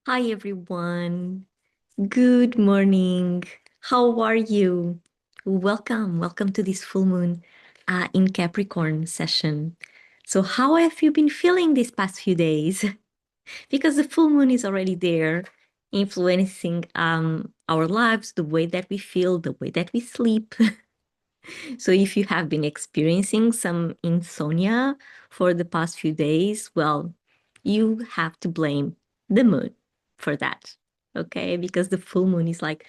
Hi everyone. Good morning. How are you? Welcome to this full moon in Capricorn session. So, how have you been feeling these past few days? Because the full moon is already there, influencing our lives, the way that we feel, the way that we sleep. So, if you have been experiencing some insomnia for the past few days, well, you have to blame the moon for that. Okay, because the full moon is like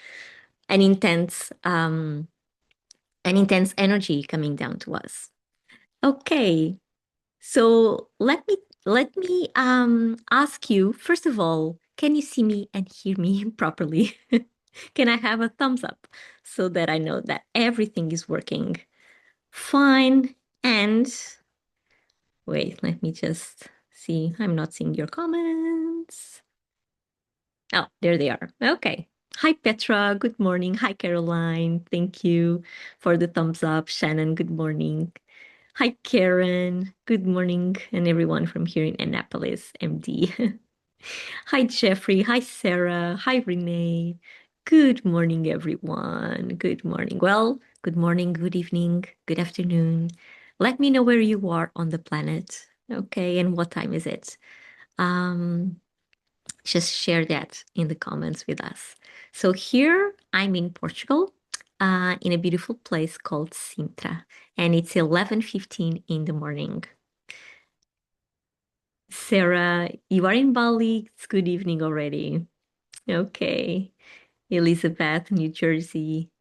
an intense, um, an intense energy coming down to us. Okay, so let me ask you first of all, can you see me and hear me properly? Can I have a thumbs up so that I know that everything is working fine? And wait, let me just see. I'm not seeing your comments. Oh, there they are. Okay. Hi, Petra. Good morning. Hi, Caroline. Thank you for the thumbs up. Shannon, good morning. Hi, Karen. Good morning. And everyone from here in Annapolis, MD. Hi, Jeffrey. Hi, Sarah. Hi, Renee. Good morning, everyone. Good morning. Well, good morning, good evening, good afternoon. Let me know where you are on the planet. Okay, and what time is it? Um, just share that in the comments with us. So here I'm in Portugal, in a beautiful place called Sintra, and it's 11:15 in the morning. Sarah, you are in Bali. It's good evening already. Okay. Elizabeth, New Jersey.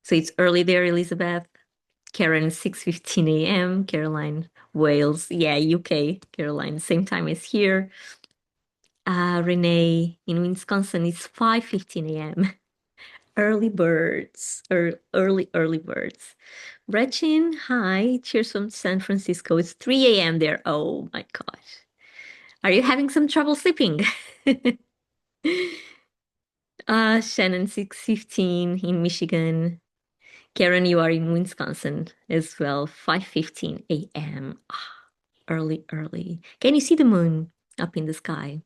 So it's early there, Elizabeth. Karen, 6:15 a.m. Caroline, Wales. Yeah, UK. Caroline, same time as here. Renee, in Wisconsin, it's 5:15 a.m. Early birds, early birds. Gretchen, hi. Cheers from San Francisco. It's 3 a.m. there. Oh my gosh. Are you having some trouble sleeping? Shannon, 6:15 in Michigan. Karen, you are in Wisconsin as well. 5:15 a.m. Early. Can you see the moon up in the sky?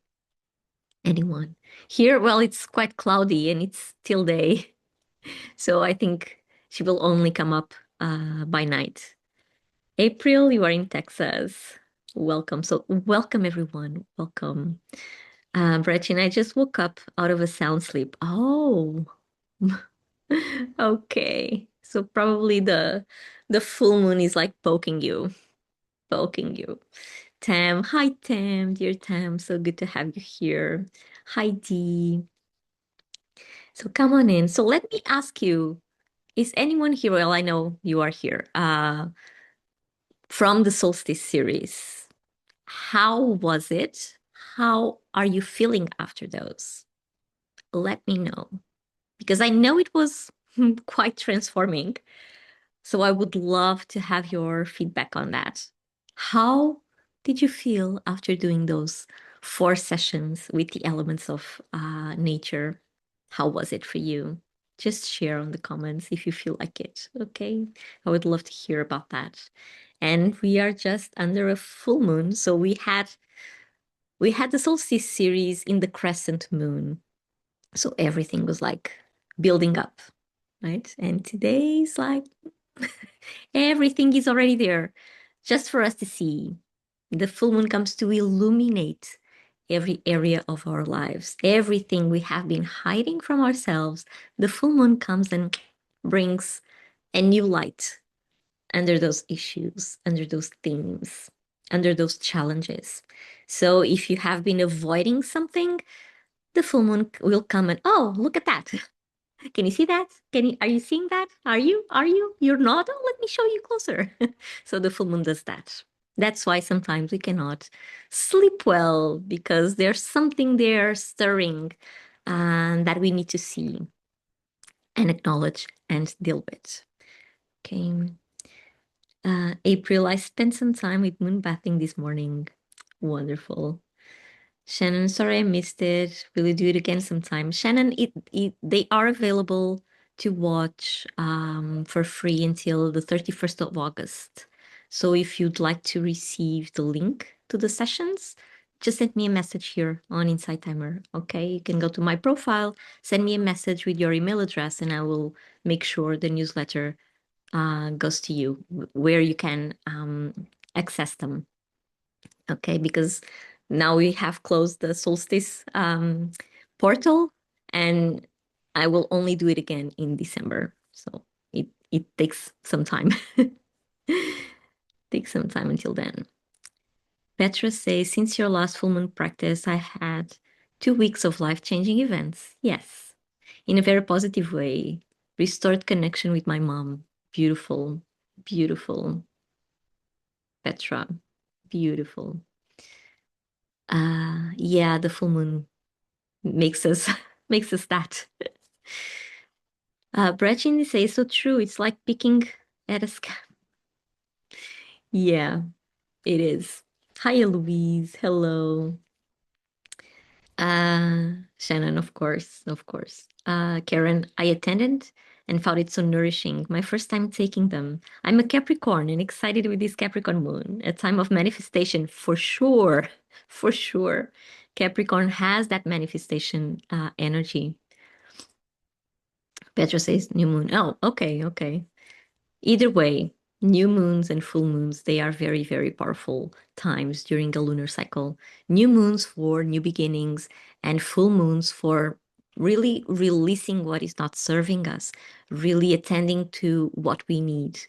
Anyone? Here, well, it's quite cloudy and it's still day. So I think she will only come up by night. April, you are in Texas. Welcome. So welcome everyone. Welcome. Gretchen, I just woke up out of a sound sleep. Oh, okay. So probably the full moon is like poking you. Tam, hi Tam, dear Tam. So good to have you here. Hi Dee. So come on in. So let me ask you, is anyone here? Well, I know you are here. From the Solstice series. How was it? How are you feeling after those? Let me know. Because I know it was quite transforming. So I would love to have your feedback on that. How did you feel after doing those 4 sessions with the elements of nature? How was it for you? Just share on the comments if you feel like it. Okay. I would love to hear about that. And we are just under a full moon. So we had the solstice series in the crescent moon. So everything was like building up, right? And today's like everything is already there just for us to see. The full moon comes to illuminate every area of our lives, everything we have been hiding from ourselves. The full moon comes and brings a new light under those issues, under those themes, under those challenges. So if you have been avoiding something, the full moon will come and, oh, look at that. Can you see that? Are you seeing that? You're not? Oh, let me show you closer. So the full moon does that. That's why sometimes we cannot sleep well because there's something there stirring that we need to see and acknowledge and deal with. Okay. April, I spent some time with moon bathing this morning. Wonderful. Shannon, sorry I missed it. Will you do it again sometime? Shannon, they are available to watch for free until the 31st of August. So if you'd like to receive the link to the sessions, just send me a message here on Insight Timer, okay? You can go to my profile, send me a message with your email address, and I will make sure the newsletter goes to you where you can access them, okay? Because now we have closed the solstice portal, and I will only do it again in December. So it takes some time. Takes some time until then. Petra says, since your last full moon practice, I had 2 weeks of life-changing events. Yes, in a very positive way. Restored connection with my mom. Beautiful, beautiful. Petra, beautiful. Yeah, the full moon makes us makes us that. Brechin says, so true. It's like picking at a scab. Yeah, it is. Hi, Louise. Hello. Shannon, of course, of course. Karen, I attended and found it so nourishing. My first time taking them. I'm a Capricorn and excited with this Capricorn moon, a time of manifestation for sure, for sure. Capricorn has that manifestation energy. Petra says new moon. Oh, okay, okay. Either way, new moons and full moons, they are very, very powerful times during a lunar cycle. New moons for new beginnings, and full moons for really releasing what is not serving us, really attending to what we need,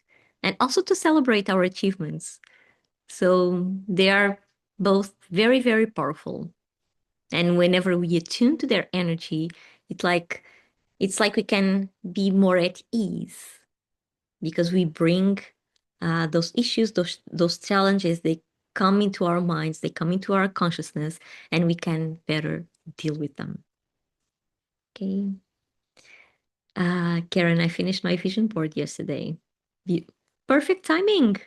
and also to celebrate our achievements. So they are both very, very powerful. And whenever we attune to their energy, it's like we can be more at ease because we bring those issues, those challenges, they come into our minds, they come into our consciousness, and we can better deal with them. Okay. Karen, I finished my vision board yesterday. Perfect timing,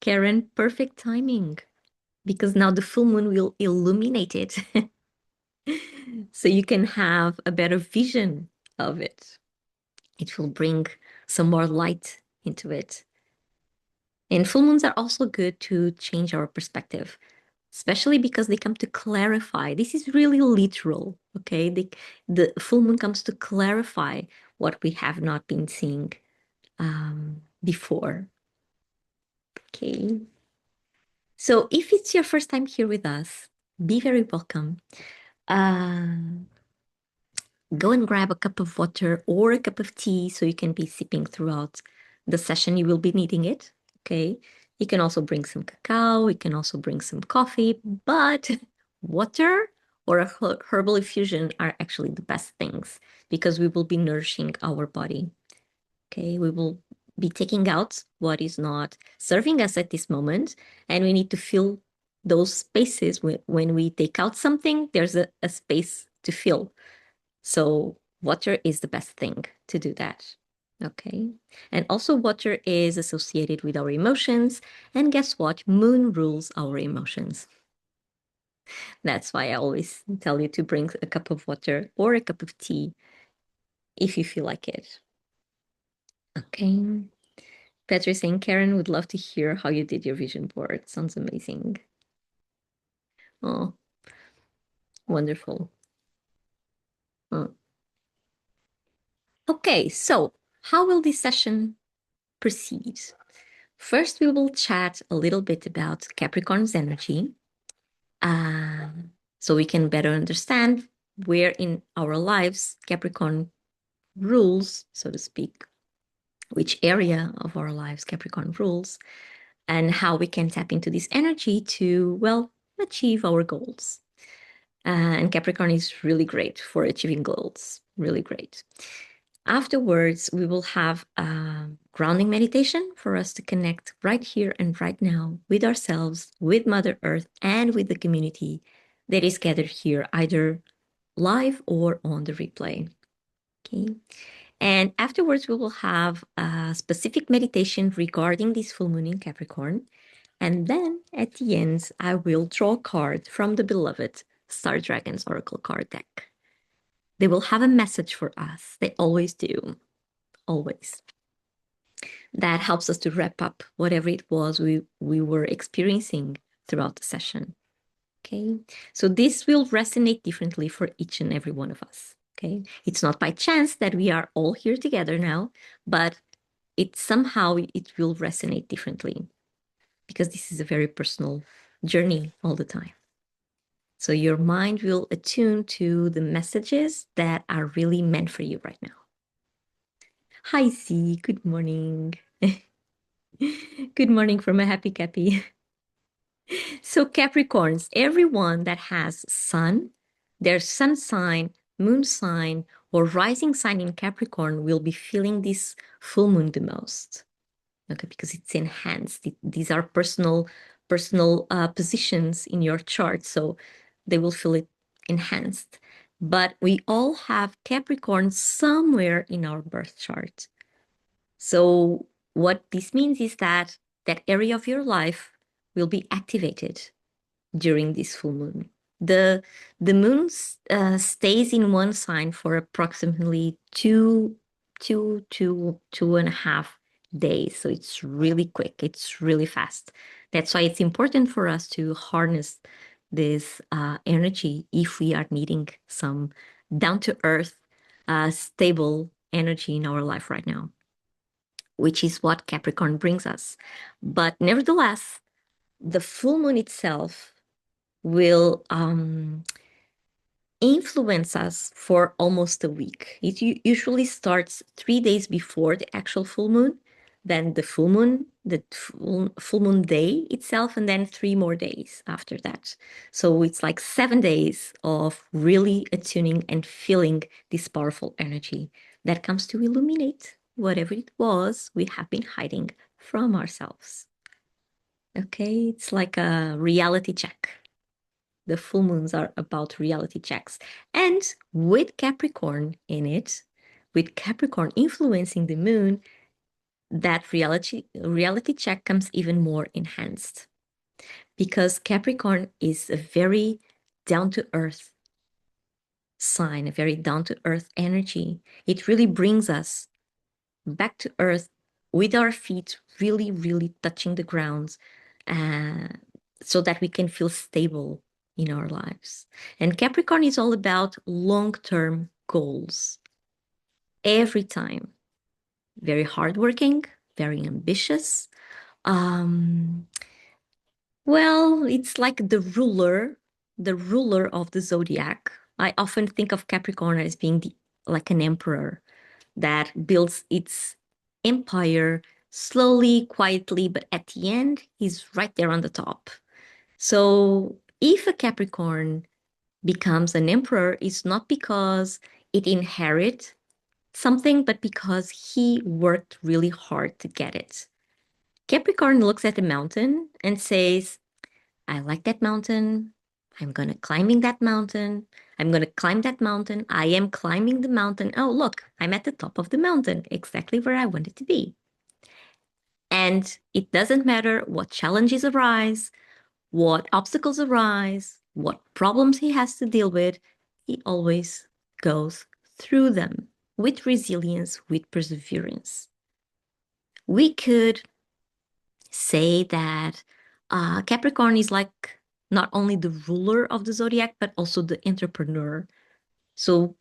Karen, perfect timing. Because now the full moon will illuminate it. So you can have a better vision of it. It will bring some more light into it. And full moons are also good to change our perspective, especially because they come to clarify. This is really literal, okay? The full moon comes to clarify what we have not been seeing before, okay? So if it's your first time here with us, be very welcome. Go and grab a cup of water or a cup of tea so you can be sipping throughout the session. You will be needing it, okay? You can also bring some cacao. You can also bring some coffee, but water or a herbal infusion are actually the best things because we will be nourishing our body, okay? We will be taking out what is not serving us at this moment, and we need to fill those spaces. When we take out something, there's a space to fill. So water is the best thing to do that. Okay. And also water is associated with our emotions. And guess what? Moon rules our emotions. That's why I always tell you to bring a cup of water or a cup of tea if you feel like it. Okay. Petra saying, Karen would love to hear how you did your vision board. Sounds amazing. Oh, wonderful. Oh. Okay, so how will this session proceed? First, we will chat a little bit about Capricorn's energy, so we can better understand where in our lives Capricorn rules, so to speak, which area of our lives Capricorn rules, and how we can tap into this energy to, well, achieve our goals. And Capricorn is really great for achieving goals, really great. Afterwards, we will have a grounding meditation for us to connect right here and right now with ourselves, with Mother Earth, and with the community that is gathered here, either live or on the replay. Okay. And afterwards, we will have a specific meditation regarding this full moon in Capricorn. And then at the end, I will draw a card from the beloved Star Dragons Oracle card deck. They will have a message for us. They always do. Always. That helps us to wrap up whatever it was we were experiencing throughout the session. Okay, so this will resonate differently for each and every one of us. Okay, it's not by chance that we are all here together now, but it will resonate differently because this is a very personal journey all the time. So your mind will attune to the messages that are really meant for you right now. Hi, Z. Good morning. Good morning from a happy Cappy. So Capricorns, everyone that has sun, their sun sign, moon sign, or rising sign in Capricorn will be feeling this full moon the most. Okay, because it's enhanced. These are personal positions in your chart, so they will feel it enhanced. But we all have Capricorn somewhere in our birth chart. So what this means is that that area of your life will be activated during this full moon. The moon stays in one sign for approximately two and a half days. So it's really quick. It's really fast. That's why it's important for us to harness this energy if we are needing some down to earth, stable energy in our life right now, which is what Capricorn brings us. But nevertheless, the full moon itself will influence us for almost a week. It usually starts 3 days before the actual full moon, then the full moon, the full moon day itself, and then 3 more days after that. So it's like 7 days of really attuning and feeling this powerful energy that comes to illuminate whatever it was we have been hiding from ourselves. Okay, it's like a reality check. The full moons are about reality checks. And with Capricorn in it, with Capricorn influencing the moon, that reality check comes even more enhanced. Because Capricorn is a very down-to-earth sign, a very down-to-earth energy. It really brings us back to earth with our feet really, really touching the ground, uh, so that we can feel stable in our lives. And Capricorn is all about long-term goals. Every time. Very hardworking, very ambitious. Um, well, it's like the ruler of the zodiac. I often think of Capricorn as being like an emperor that builds its empire slowly, quietly, but at the end, he's right there on the top. So if a Capricorn becomes an emperor, it's not because it inherits something, but because he worked really hard to get it. Capricorn looks at the mountain and says, I like that mountain. I'm going to climbing that mountain. I'm going to climb that mountain. I am climbing the mountain. Oh, look, I'm at the top of the mountain, exactly where I wanted to be. And it doesn't matter what challenges arise, what obstacles arise, what problems he has to deal with, he always goes through them with resilience, with perseverance. We could say that Capricorn is like not only the ruler of the zodiac, but also the entrepreneur. So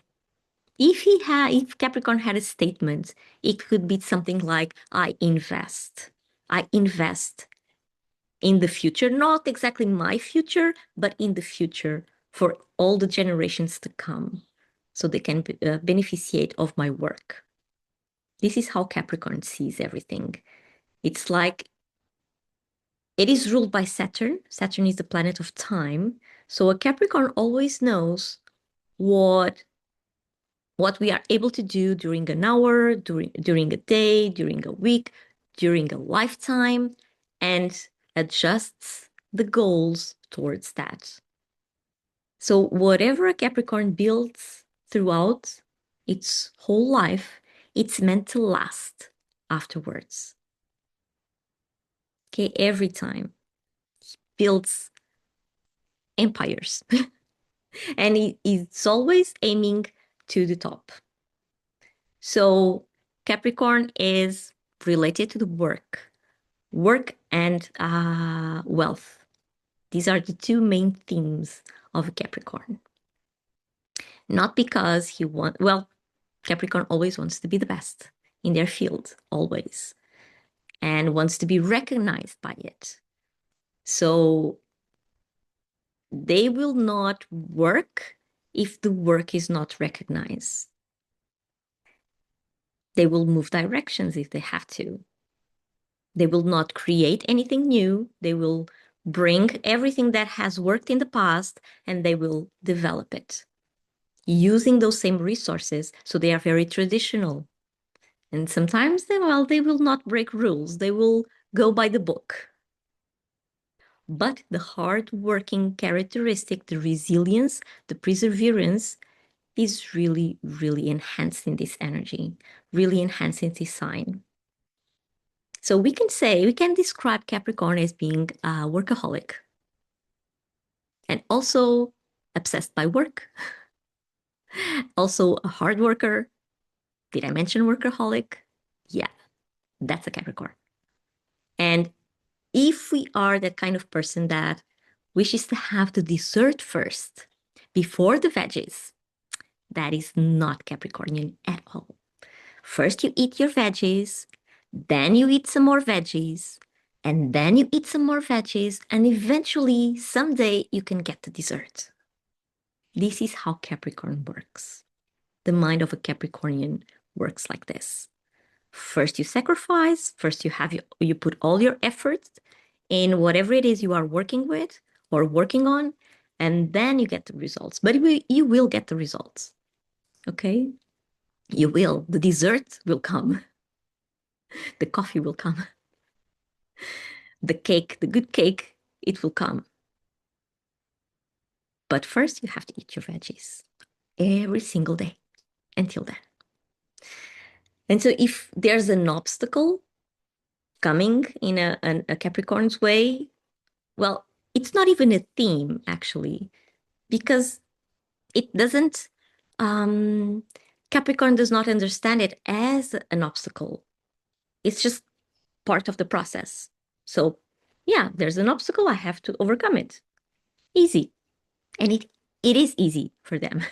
if Capricorn had a statement, it could be something like, I invest. I invest in the future, not exactly my future, but in the future for all the generations to come, so they can beneficiate of my work. This is how Capricorn sees everything. It's like it is ruled by Saturn. Saturn is the planet of time. So a Capricorn always knows what we are able to do during an hour, during a day, during a week, during a lifetime, and adjusts the goals towards that. So whatever a Capricorn builds throughout its whole life, it's meant to last afterwards. Okay, every time builds empires. And it's always aiming to the top. So Capricorn is related to the work and wealth. These are the two main themes of a Capricorn. Not because Capricorn always wants to be the best in their field, always, and wants to be recognized by it. So they will not work if the work is not recognized. They will move directions if they have to. They will not create anything new. They will bring everything that has worked in the past and they will develop it using those same resources. So they are very traditional. And sometimes they will not break rules. They will go by the book. But the hard-working characteristic, the resilience, the perseverance is really, really enhancing this energy, really enhancing this sign. So we can describe Capricorn as being a workaholic and also obsessed by work, also a hard worker. Did I mention workaholic? Yeah, that's a Capricorn. And if we are that kind of person that wishes to have the dessert first before the veggies, that is not Capricornian at all. First, you eat your veggies, then you eat some more veggies, and then you eat some more veggies, and eventually, someday, you can get the dessert. This is how Capricorn works. The mind of a Capricornian works like this. First, you sacrifice, first, you put all your efforts in whatever it is you are working with or working on, and then you get the results. But you will get the results. Okay? You will. The dessert will come. The coffee will come. The cake, the good cake, it will come. But first, you have to eat your veggies every single day until then. And so if there's an obstacle coming in a Capricorn's way, well, it's not even a theme, actually, because it doesn't, Capricorn does not understand it as an obstacle. It's just part of the process. So yeah, there's an obstacle, I have to overcome it. Easy. And it is easy for them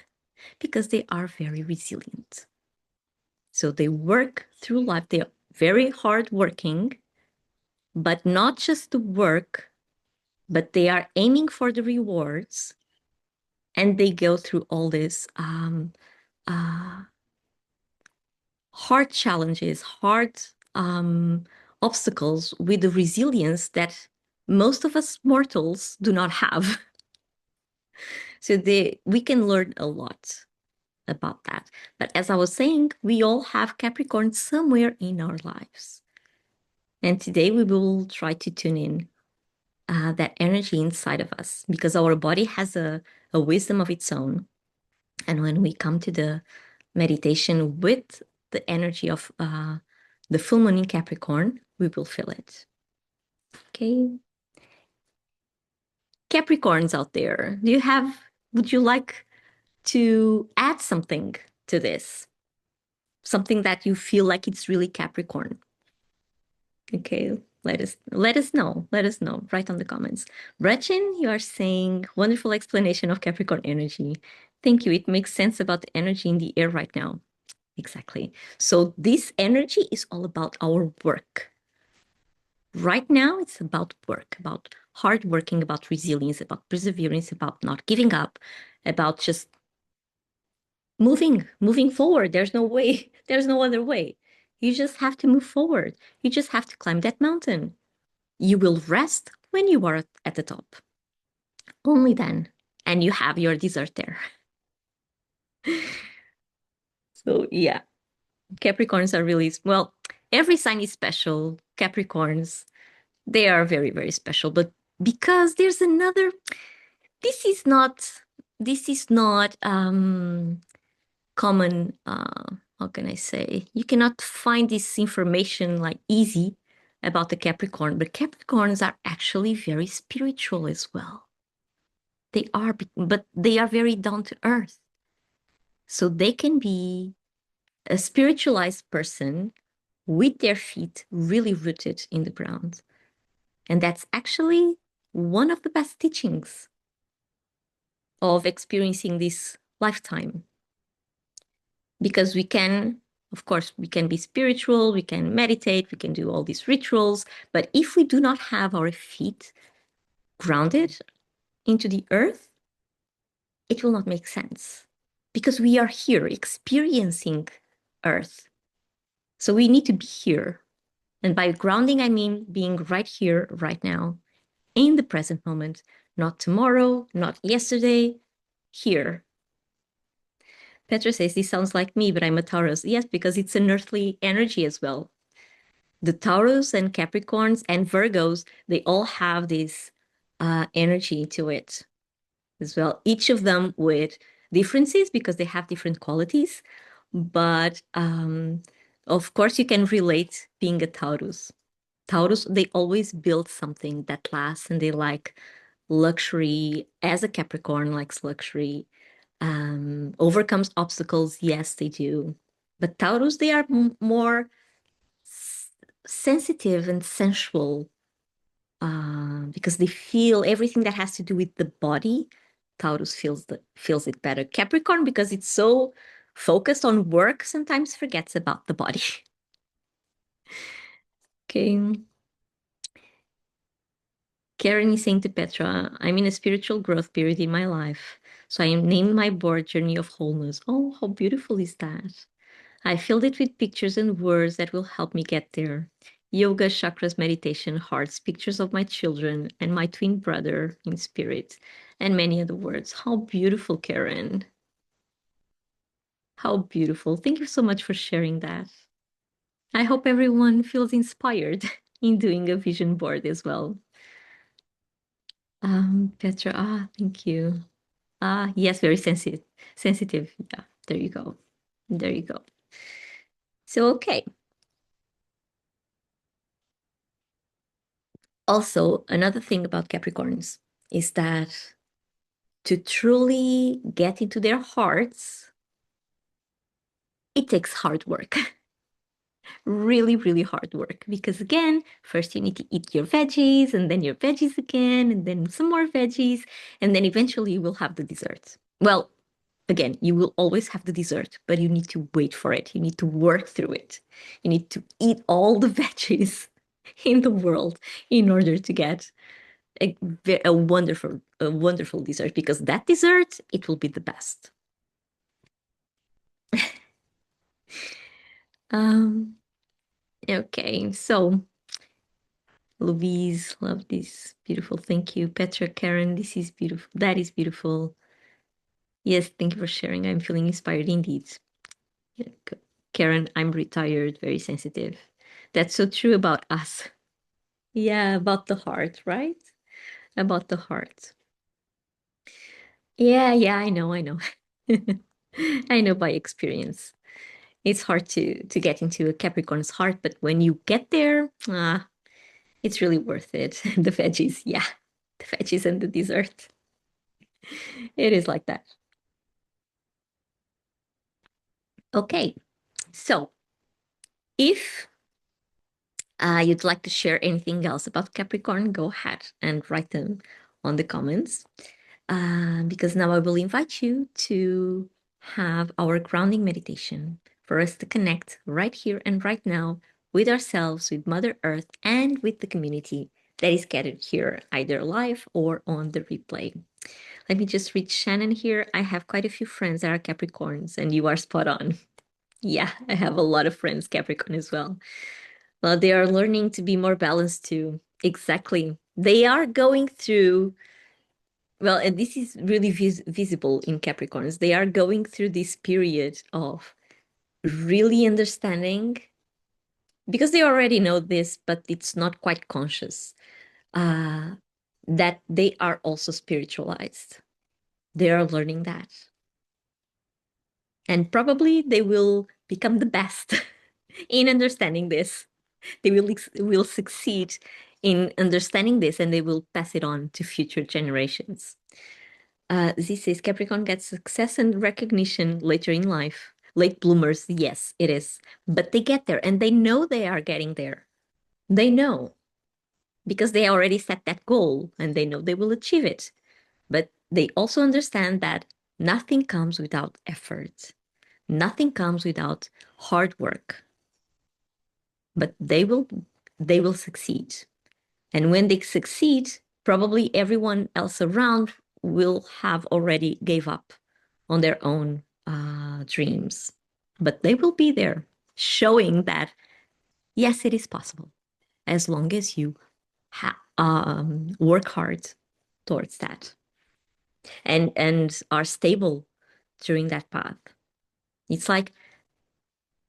because they are very resilient. So they work through life. They are very hardworking, but not just the work, but they are aiming for the rewards. And they go through all this hard challenges, hard obstacles with the resilience that most of us mortals do not have. So we can learn a lot about that. But as I was saying, we all have Capricorn somewhere in our lives. And today we will try to tune in that energy inside of us because our body has a wisdom of its own. And when we come to the meditation with the energy of the full moon in Capricorn, we will feel it. Okay. Capricorns out there, would you like to add something to this? Something that you feel like it's really Capricorn? Okay, let us know. Let us know. Write on the comments. Gretchen, you are saying wonderful explanation of Capricorn energy. Thank you. It makes sense about the energy in the air right now. Exactly. So this energy is all about our work. Right now, it's about work, about hard working, about resilience, about perseverance, about not giving up, about just moving forward. There's no way, there's no other way. You just have to move forward. You just have to climb that mountain. You will rest when you are at the top. Only then. And you have your dessert there. So yeah, Capricorns are really, well, every sign is special. Capricorns, they are very, very special. But because there's another, this is not common, how can I say? You cannot find this information like easy about the Capricorn, but Capricorns are actually very spiritual as well. They are, but they are very down to earth. So they can be a spiritualized person with their feet really rooted in the ground. And that's actually one of the best teachings of experiencing this lifetime. Because we can, of course, we can be spiritual, we can meditate, we can do all these rituals, but if we do not have our feet grounded into the earth, it will not make sense because we are here experiencing earth. So we need to be here. And by grounding, I mean being right here, right now, in the present moment, not tomorrow, not yesterday, here. Petra says, this sounds like me, but I'm a Taurus. Yes, because it's an earthly energy as well. The Taurus and Capricorns and Virgos, they all have this energy to it as well. Each of them with differences because they have different qualities. But of course, you can relate being a Taurus. Taurus, they always build something that lasts and they like luxury, as a Capricorn likes luxury. Overcomes obstacles, yes, they do. But Taurus, they are more sensitive and sensual because they feel everything that has to do with the body. Taurus feels it better. Capricorn, because it's so focused on work, sometimes forgets about the body. Okay. Karen is saying to Petra, I'm in a spiritual growth period in my life. So I am named my board Journey of Wholeness. Oh, how beautiful is that? I filled it with pictures and words that will help me get there. Yoga, chakras, meditation, hearts, pictures of my children and my twin brother in spirit, and many other words. How beautiful, Karen. How beautiful. Thank you so much for sharing that. I hope everyone feels inspired in doing a vision board as well. Petra, thank you. Yes, very sensitive. Sensitive. Yeah, there you go. There you go. So, okay. Also, another thing about Capricorns is that to truly get into their hearts, it takes hard work. Really, really hard work. Because again, first you need to eat your veggies, and then your veggies again, and then some more veggies, and then eventually you will have the dessert. Well, again, you will always have the dessert, but you need to wait for it. You need to work through it. You need to eat all the veggies in the world in order to get a wonderful dessert, because that dessert, it will be the best. Um, okay, so Louise, love this. Beautiful. Thank you. Petra, Karen, this is beautiful. That is beautiful. Yes, thank you for sharing. I'm feeling inspired indeed. Yeah, Karen, I'm retired, very sensitive. That's so true about us. Yeah, about the heart, right? About the heart. Yeah, I know. I know by experience. It's hard to get into a Capricorn's heart, but when you get there, it's really worth it. The veggies, yeah, the veggies and the dessert. It is like that. Okay, so if you'd like to share anything else about Capricorn, go ahead and write them on the comments. Because now I will invite you to have our grounding meditation for us to connect right here and right now with ourselves, with Mother Earth, and with the community that is gathered here, either live or on the replay. Let me just read Shannon here. I have quite a few friends that are Capricorns, and you are spot on. Yeah, I have a lot of friends Capricorn as well. Well, they are learning to be more balanced too. Exactly. They are going through, well, and this is really visible in Capricorns. They are going through this period of really understanding, because they already know this, but it's not quite conscious, uh, that they are also spiritualized. They are learning that. And probably they will become the best in understanding this. They will succeed in understanding this, and they will pass it on to future generations. Z says Capricorn gets success and recognition later in life. Late bloomers, yes, it is. But they get there and they know they are getting there. They know. because they already set that goal and they know they will achieve it. But they also understand that nothing comes without effort. Nothing comes without hard work. But they will succeed. And when they succeed, probably everyone else around will have already gave up on their own dreams. But they will be there showing that, yes, it is possible as long as you work hard towards that and are stable during that path. It's like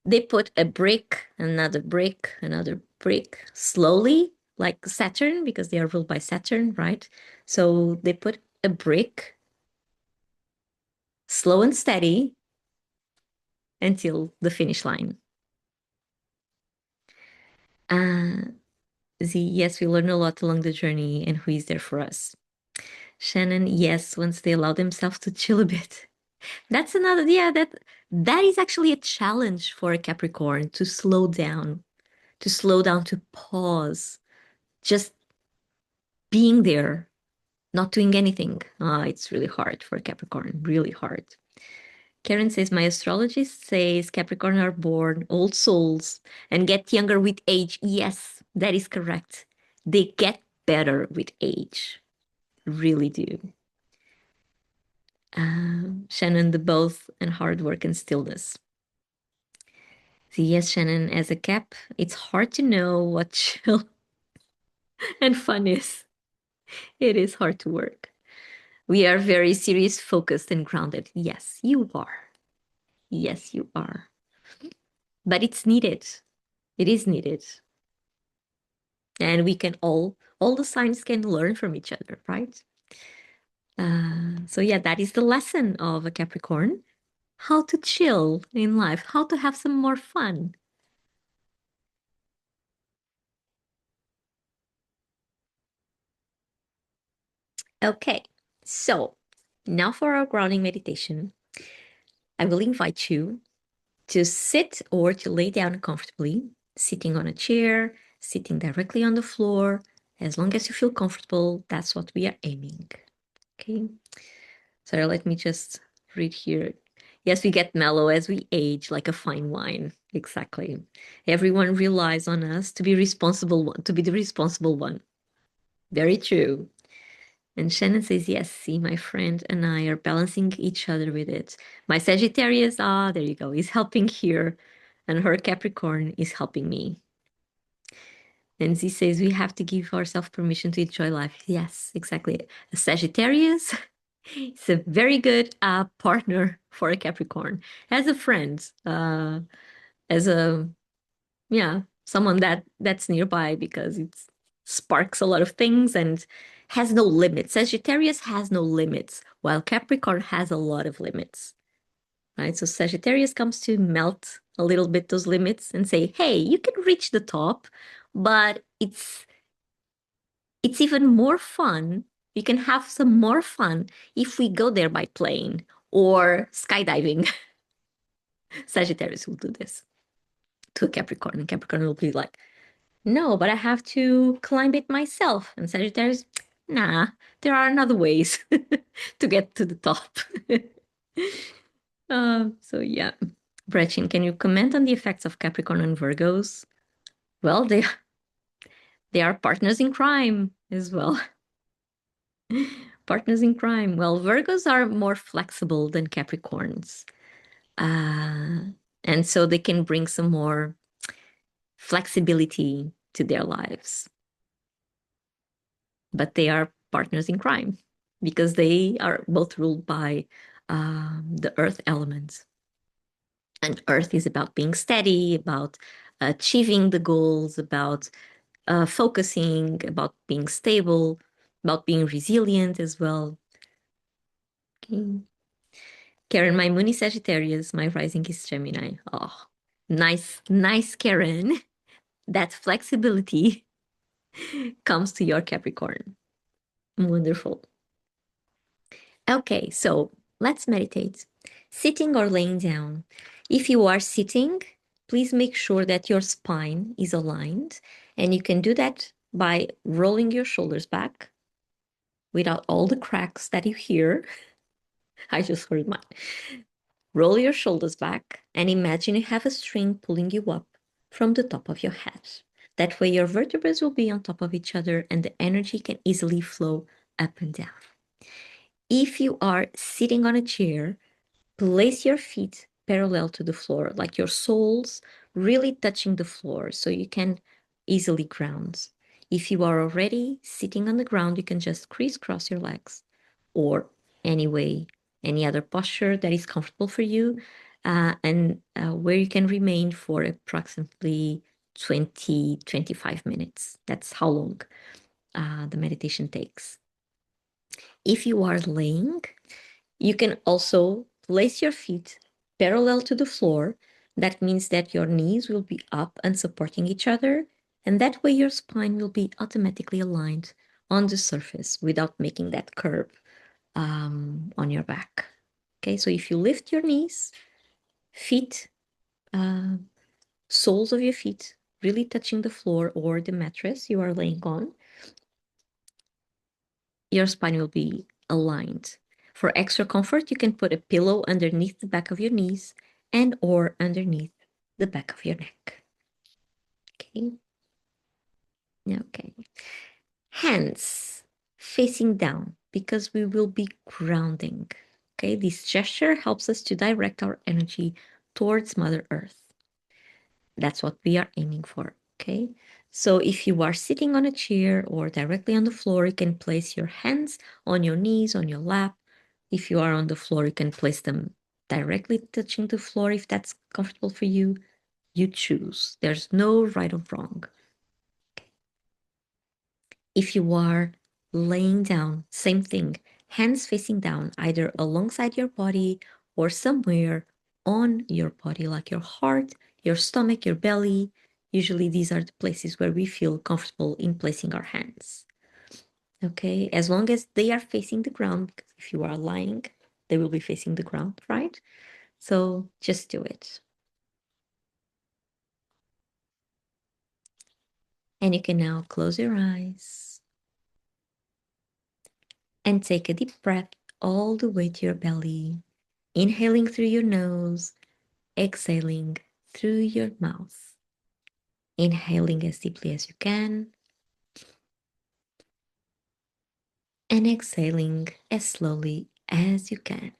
they put a brick, another brick slowly, like Saturn, because they are ruled by Saturn, right? So they put a brick slow and steady until the finish line. Yes, we learn a lot along the journey, and who is there for us? Shannon, yes, once they allow themselves to chill a bit. That's another, yeah, that is actually a challenge for a Capricorn to slow down, to pause, just being there, not doing anything. It's really hard for a Capricorn, really hard. Karen says, my astrologist says Capricorn are born old souls and get younger with age. Yes, that is correct. They get better with age, really do. Shannon, the both and hard work and stillness. See, yes, Shannon, as a Cap, it's hard to know what chill and fun is. It is hard to work. We are very serious, focused, and grounded. Yes, you are. Yes, you are. But it's needed. It is needed. And we can all the signs can learn from each other, right? So yeah, that is the lesson of a Capricorn. How to chill in life, how to have some more fun. Okay, so now for our grounding meditation, I will invite you to sit or to lay down comfortably, sitting on a chair, sitting directly on the floor. As long as you feel comfortable, that's what we are aiming. Okay, so let me just read here. Yes, we get mellow as we age, like a fine wine. Exactly. Everyone relies on us to be responsible one, to be the responsible one. Very true. And Shannon says, yes, see, my friend and I are balancing each other with it. My Sagittarius, there you go, is helping here. And her Capricorn is helping me. And Z says, we have to give ourselves permission to enjoy life. Yes, exactly. A Sagittarius is a very good partner for a Capricorn. As a friend, as a, yeah, someone that's nearby because it sparks a lot of things and has no limits. Sagittarius has no limits, while Capricorn has a lot of limits, right? So Sagittarius comes to melt a little bit those limits and say, hey, you can reach the top, but it's even more fun. You can have some more fun if we go there by plane or skydiving. Sagittarius will do this to a Capricorn, and Capricorn will be like, no, but I have to climb it myself. And Sagittarius, nah, there are other ways to get to the top. So yeah. Gretchen, can you comment on the effects of Capricorn and Virgos? Well, they are partners in crime as well. Partners in crime. Well, Virgos are more flexible than Capricorns. And so they can bring some more flexibility to their lives. But they are partners in crime because they are both ruled by the earth element. And earth is about being steady, about achieving the goals, about focusing, about being stable, about being resilient as well. Okay. Karen, my moon is Sagittarius, my rising is Gemini. Oh, nice, Karen. That flexibility comes to your Capricorn. Wonderful. Okay, so let's meditate. Sitting or laying down. If you are sitting, please make sure that your spine is aligned, and you can do that by rolling your shoulders back without all the cracks that you hear. I just heard mine. Roll your shoulders back and imagine you have a string pulling you up from the top of your head. That way, your vertebrae will be on top of each other and the energy can easily flow up and down. If you are sitting on a chair, place your feet parallel to the floor, like your soles really touching the floor so you can easily ground. If you are already sitting on the ground, you can just crisscross your legs or any other posture that is comfortable for you and where you can remain for approximately 20-25 minutes. That's how long the meditation takes. If you are laying, you can also place your feet parallel to the floor. That means that your knees will be up and supporting each other, and that way your spine will be automatically aligned on the surface without making that curve on your back. Okay, so if you lift your knees, feet, soles of your feet really touching the floor or the mattress you are laying on, your spine will be aligned. For extra comfort, you can put a pillow underneath the back of your knees and or underneath the back of your neck. Okay. Okay. Hands facing down because we will be grounding. Okay. This gesture helps us to direct our energy towards Mother Earth. That's what we are aiming for. Okay. So if you are sitting on a chair or directly on the floor, you can place your hands on your knees, on your lap. If you are on the floor, you can place them directly touching the floor if that's comfortable for you. You choose. There's no right or wrong. Okay. If you are laying down, same thing, hands facing down, either alongside your body or somewhere on your body, like your heart, your stomach, your belly. Usually these are the places where we feel comfortable in placing our hands. Okay, as long as they are facing the ground, because if you are lying, they will be facing the ground, right? So just do it. And you can now close your eyes and take a deep breath all the way to your belly, inhaling through your nose, exhaling through your mouth. Inhaling as deeply as you can and exhaling as slowly as you can.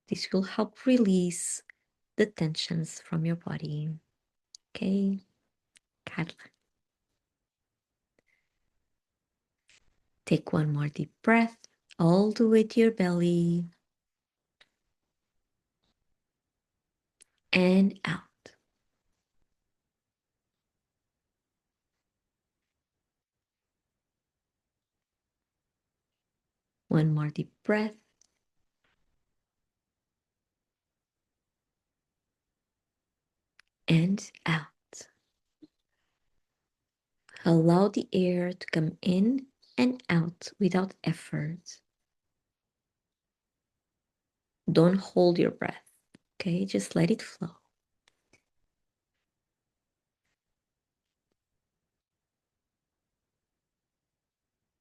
This will help release the tensions from your body. Okay, Carla. Take one more deep breath all the way to your belly and out. One more deep breath. And out. Allow the air to come in and out without effort. Don't hold your breath, okay? Just let it flow.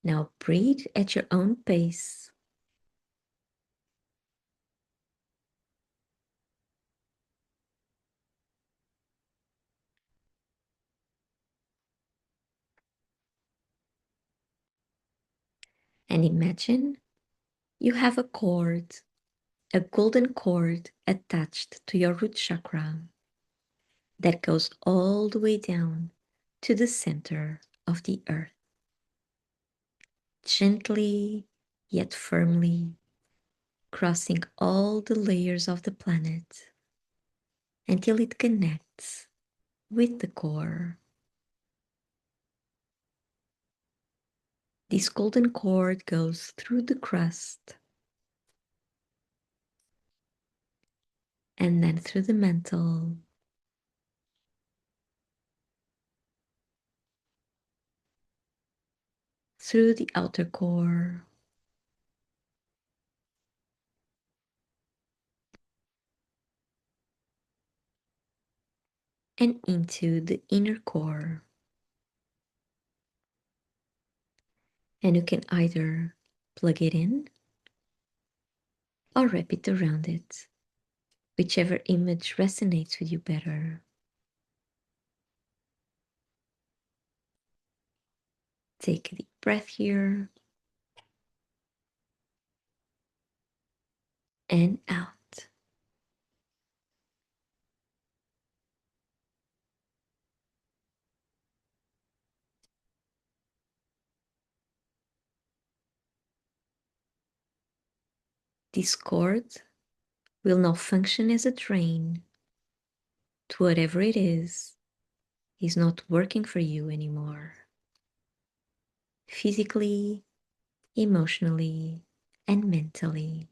Now breathe at your own pace. And imagine you have a cord, a golden cord attached to your root chakra that goes all the way down to the center of the earth. Gently yet firmly crossing all the layers of the planet until it connects with the core. This golden cord goes through the crust and then through the mantle, through the outer core, and into the inner core. And you can either plug it in or wrap it around it, whichever image resonates with you better. Take a deep breath here and out. This cord will now function as a drain to whatever it is not working for you anymore. Physically, emotionally, and mentally.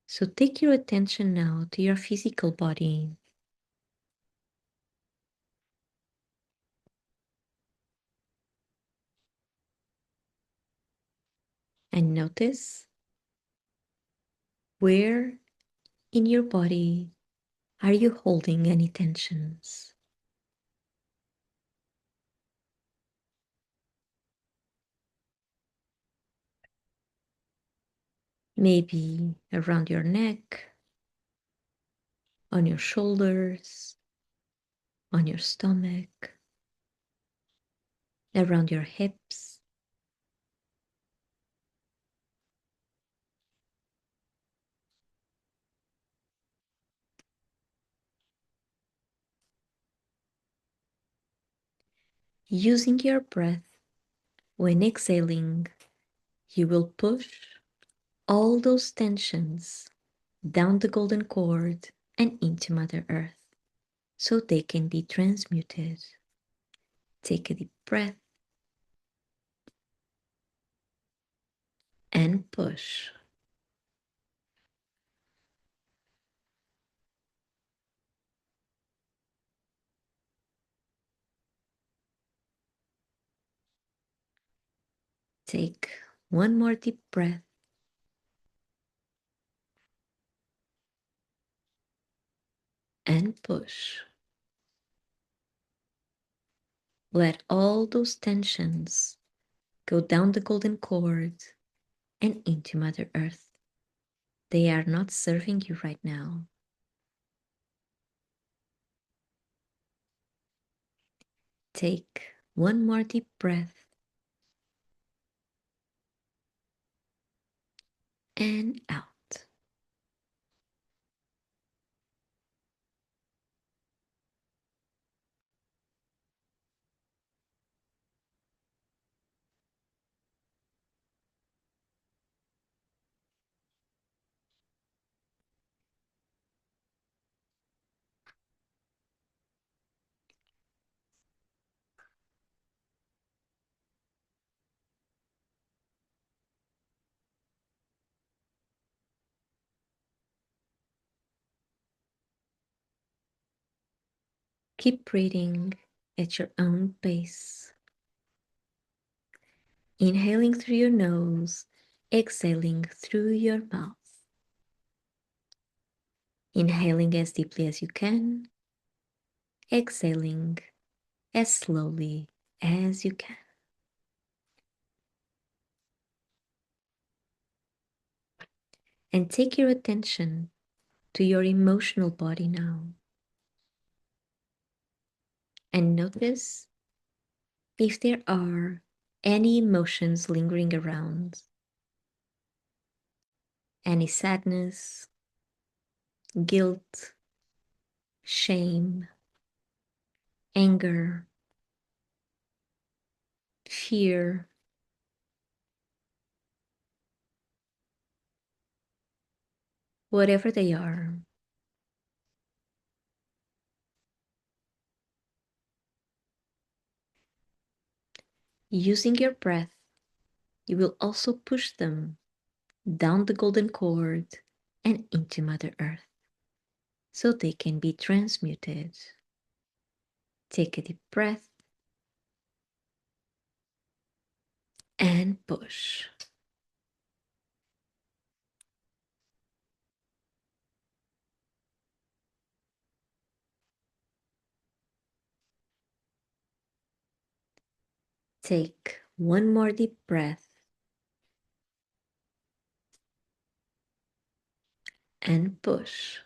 So take your attention now to your physical body. And notice where in your body are you holding any tensions? Maybe around your neck, on your shoulders, on your stomach, around your hips. Using your breath, when exhaling, you will push all those tensions down the golden cord and into Mother Earth so they can be transmuted. Take a deep breath and push. Take one more deep breath and push. Let all those tensions go down the golden cord and into Mother Earth. They are not serving you right now. Take one more deep breath and out. Keep breathing at your own pace. Inhaling through your nose, exhaling through your mouth. Inhaling as deeply as you can, exhaling as slowly as you can. And take your attention to your emotional body now. And notice if there are any emotions lingering around, any sadness, guilt, shame, anger, fear, whatever they are. Using your breath, you will also push them down the golden cord and into Mother Earth. so they can be transmuted. Take a deep breath and push. Take one more deep breath and push.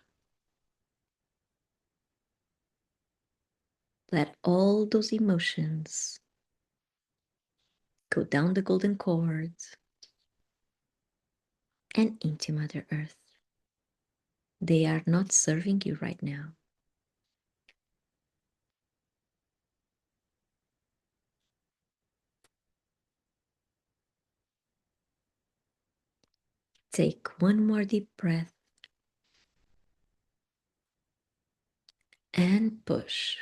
Let all those emotions go down the golden cord and into Mother Earth. They are not serving you right now. Take one more deep breath and push.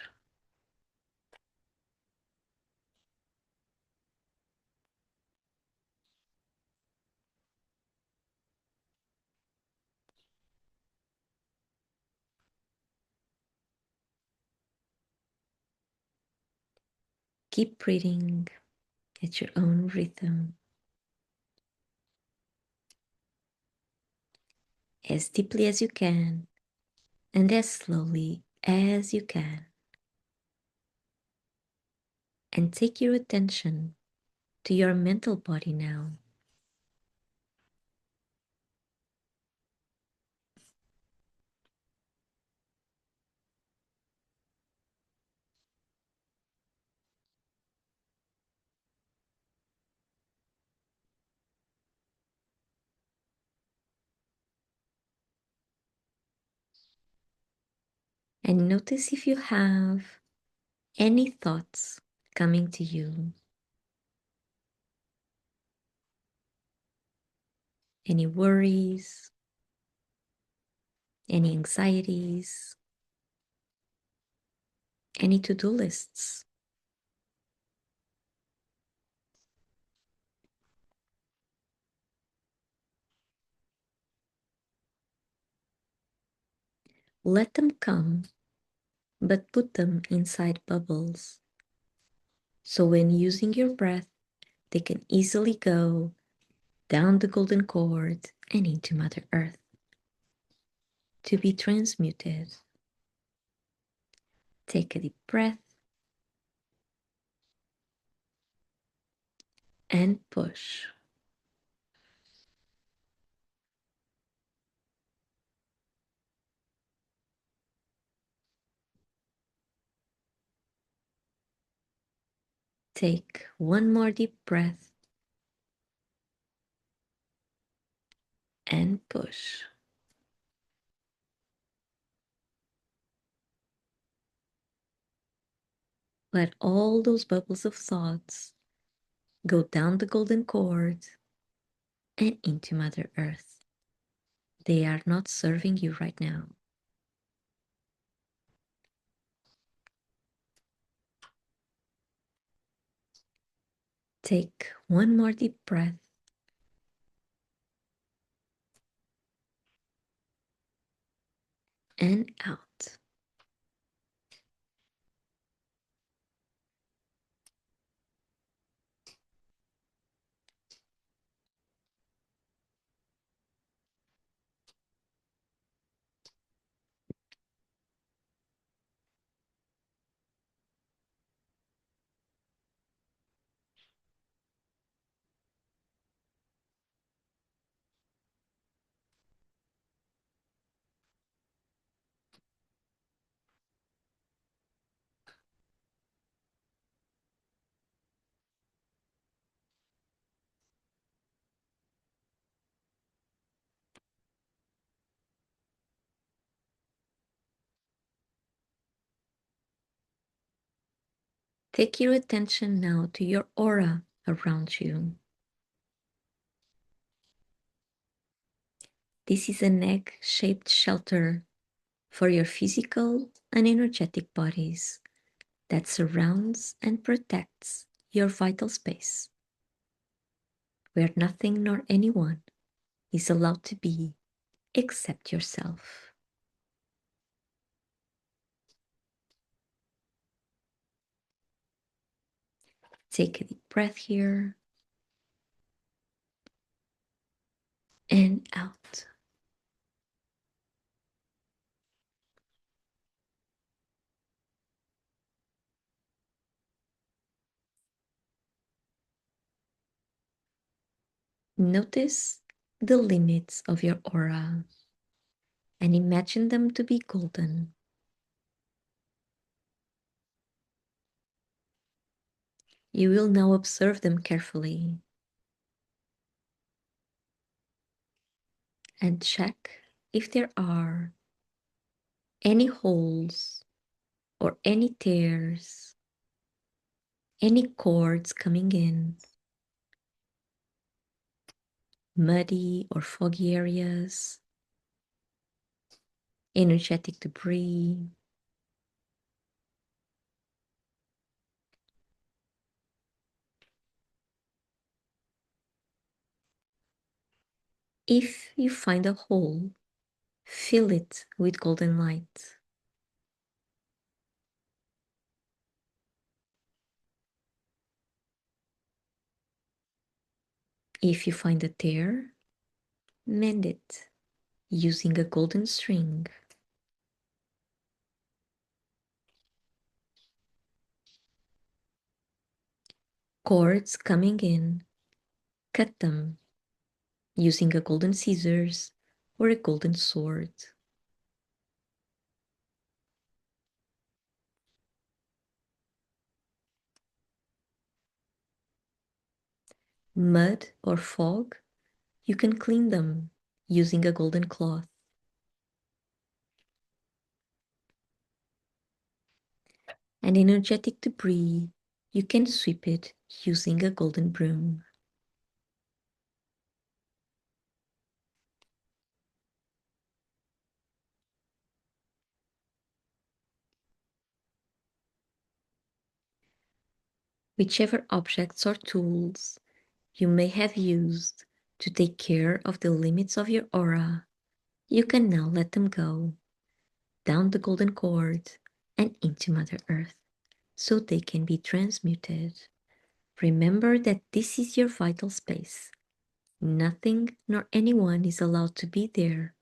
Keep breathing at your own rhythm, as deeply as you can and as slowly as you can. And take your attention to your mental body now. And notice if you have any thoughts coming to you, any worries, any anxieties, any to-do lists. Let them come, but put them inside bubbles. So when using your breath, they can easily go down the golden cord and into Mother Earth to be transmuted. Take a deep breath and push. Take one more deep breath and push. Let all those bubbles of thoughts go down the golden cord and into Mother Earth. They are not serving you right now. Take one more deep breath and out. Take your attention now to your aura around you. This is an egg-shaped shelter for your physical and energetic bodies that surrounds and protects your vital space, where nothing nor anyone is allowed to be except yourself. Take a deep breath here and out. Notice the limits of your aura and imagine them to be golden. You will now observe them carefully and check if there are any holes or any tears, any cords coming in, muddy or foggy areas, energetic debris. If you find a hole, fill it with golden light. If you find a tear, mend it using a golden string. Cords coming in, cut them using a golden scissors or a golden sword. Mud or fog, you can clean them using a golden cloth. And energetic debris, you can sweep it using a golden broom. Whichever objects or tools you may have used to take care of the limits of your aura, you can now let them go down the golden cord and into Mother Earth so they can be transmuted. Remember that this is your vital space. Nothing nor anyone is allowed to be there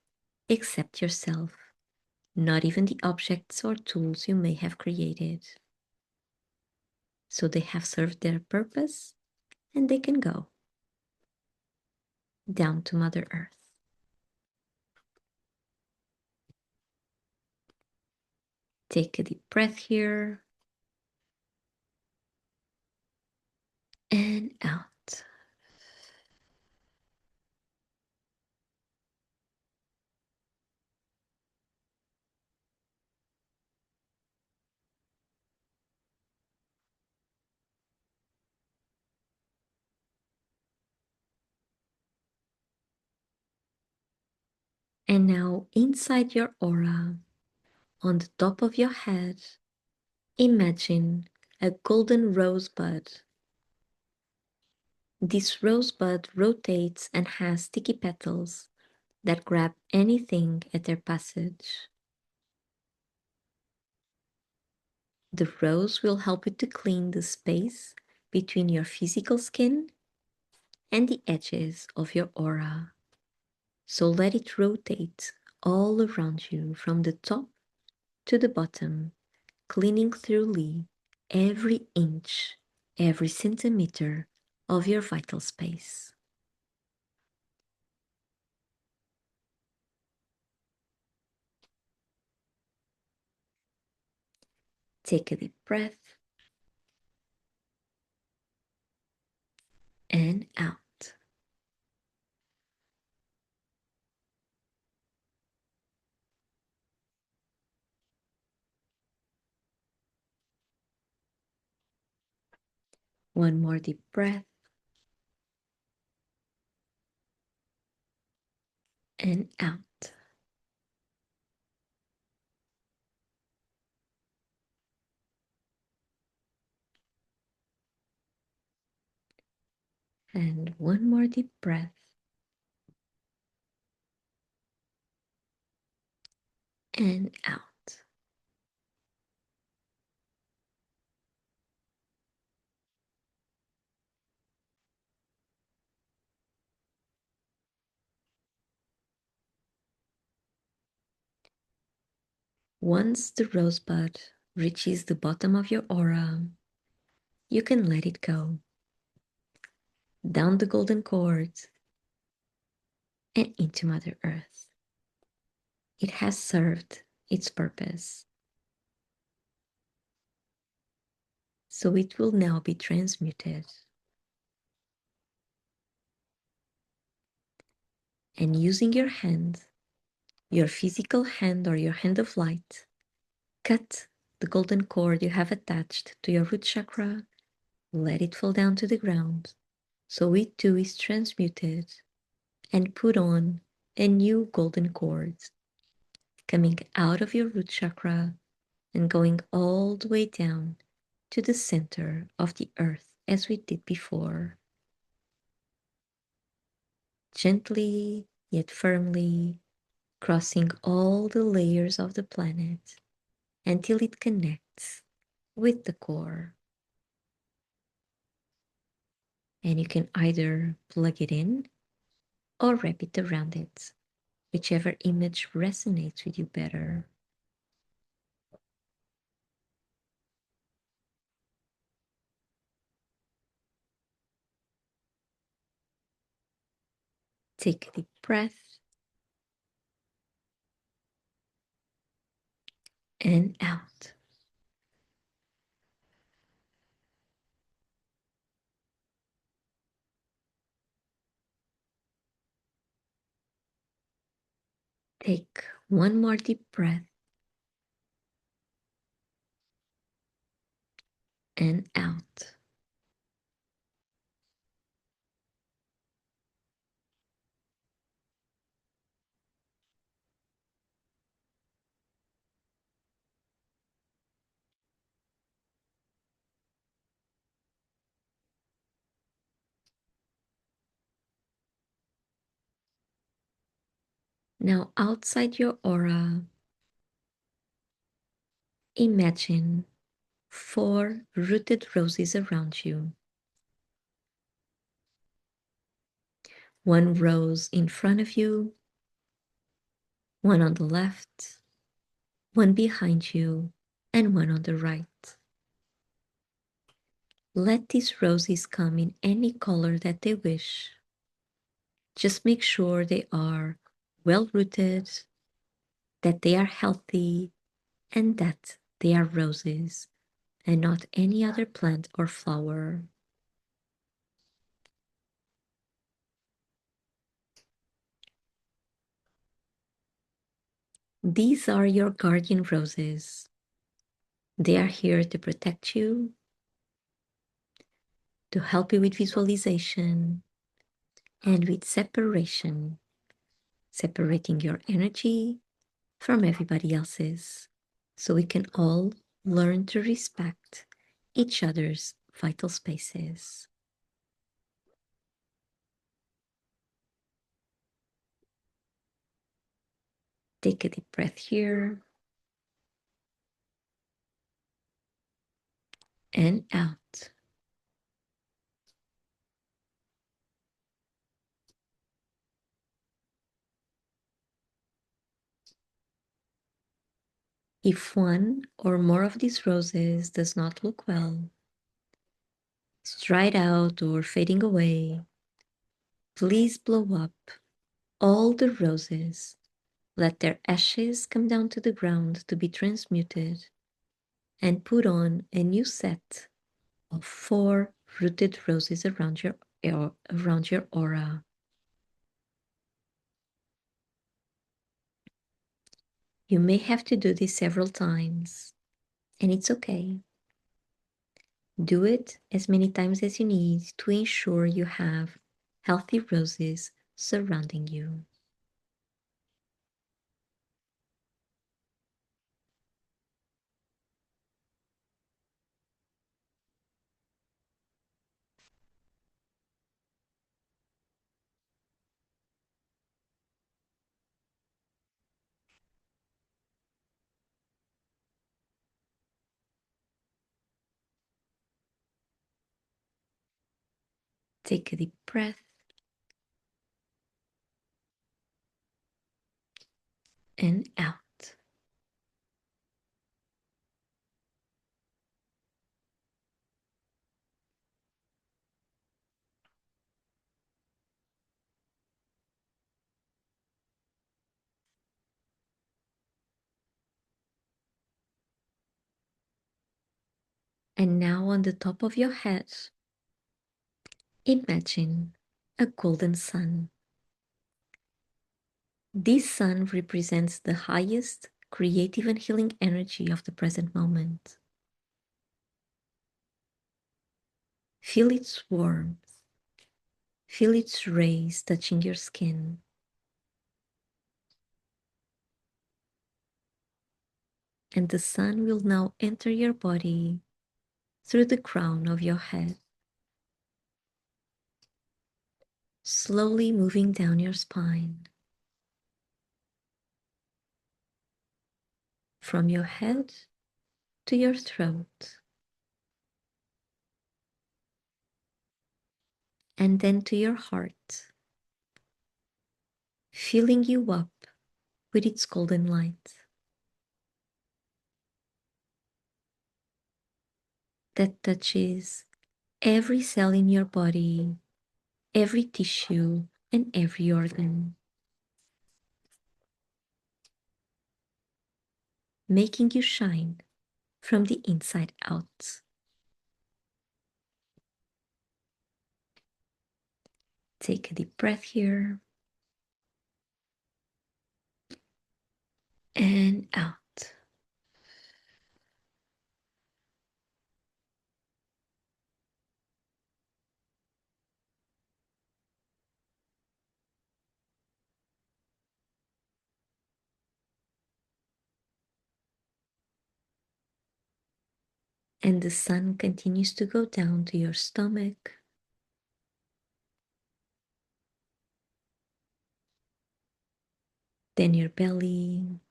except yourself, not even the objects or tools you may have created. So they have served their purpose and they can go down to Mother Earth. Take a deep breath here and out. And now inside your aura, on the top of your head, imagine a golden rosebud. This rosebud rotates and has sticky petals that grab anything at their passage. The rose will help you to clean the space between your physical skin and the edges of your aura. So let it rotate all around you from the top to the bottom, cleaning thoroughly every inch, every centimeter of your vital space. Take a deep breath and out. One more deep breath and out. And one more deep breath and out. Once the rosebud reaches the bottom of your aura, you can let it go down the golden cord and into Mother Earth. It has served its purpose, so it will now be transmuted. And using your hand, your physical hand or your hand of light, cut the golden cord you have attached to your root chakra, let it fall down to the ground, so it too is transmuted, and put on a new golden cord coming out of your root chakra and going all the way down to the center of the earth as we did before. Gently yet firmly crossing all the layers of the planet until it connects with the core. And you can either plug it in or wrap it around it, whichever image resonates with you better. Take a deep breath and out. Take one more deep breath and out. Now, outside your aura, imagine 4 rooted roses around you. One rose in front of you, one on the left, one behind you, and one on the right. Let these roses come in any color that they wish. Just make sure they are well rooted, that they are healthy, and that they are roses and not any other plant or flower. These are your guardian roses. They are here to protect you, to help you with visualization and with separation, separating your energy from everybody else's, so we can all learn to respect each other's vital spaces. Take a deep breath here and out. If one or more of these roses does not look well, it's dried out or fading away, please blow up all the roses. Let their ashes come down to the ground to be transmuted, and put on a new set of 4 rooted roses around your aura. You may have to do this several times, and it's okay. Do it as many times as you need to ensure you have healthy roses surrounding you. Take a deep breath and out. And now on the top of your head, imagine a golden sun. This sun represents the highest creative and healing energy of the present moment. Feel its warmth, feel its rays touching your skin. And the sun will now enter your body through the crown of your head, slowly moving down your spine, from your head to your throat, and then to your heart, filling you up with its golden light that touches every cell in your body, every tissue, and every organ, making you shine from the inside out. Take a deep breath here and out. And the sun continues to go down to your stomach, then your belly,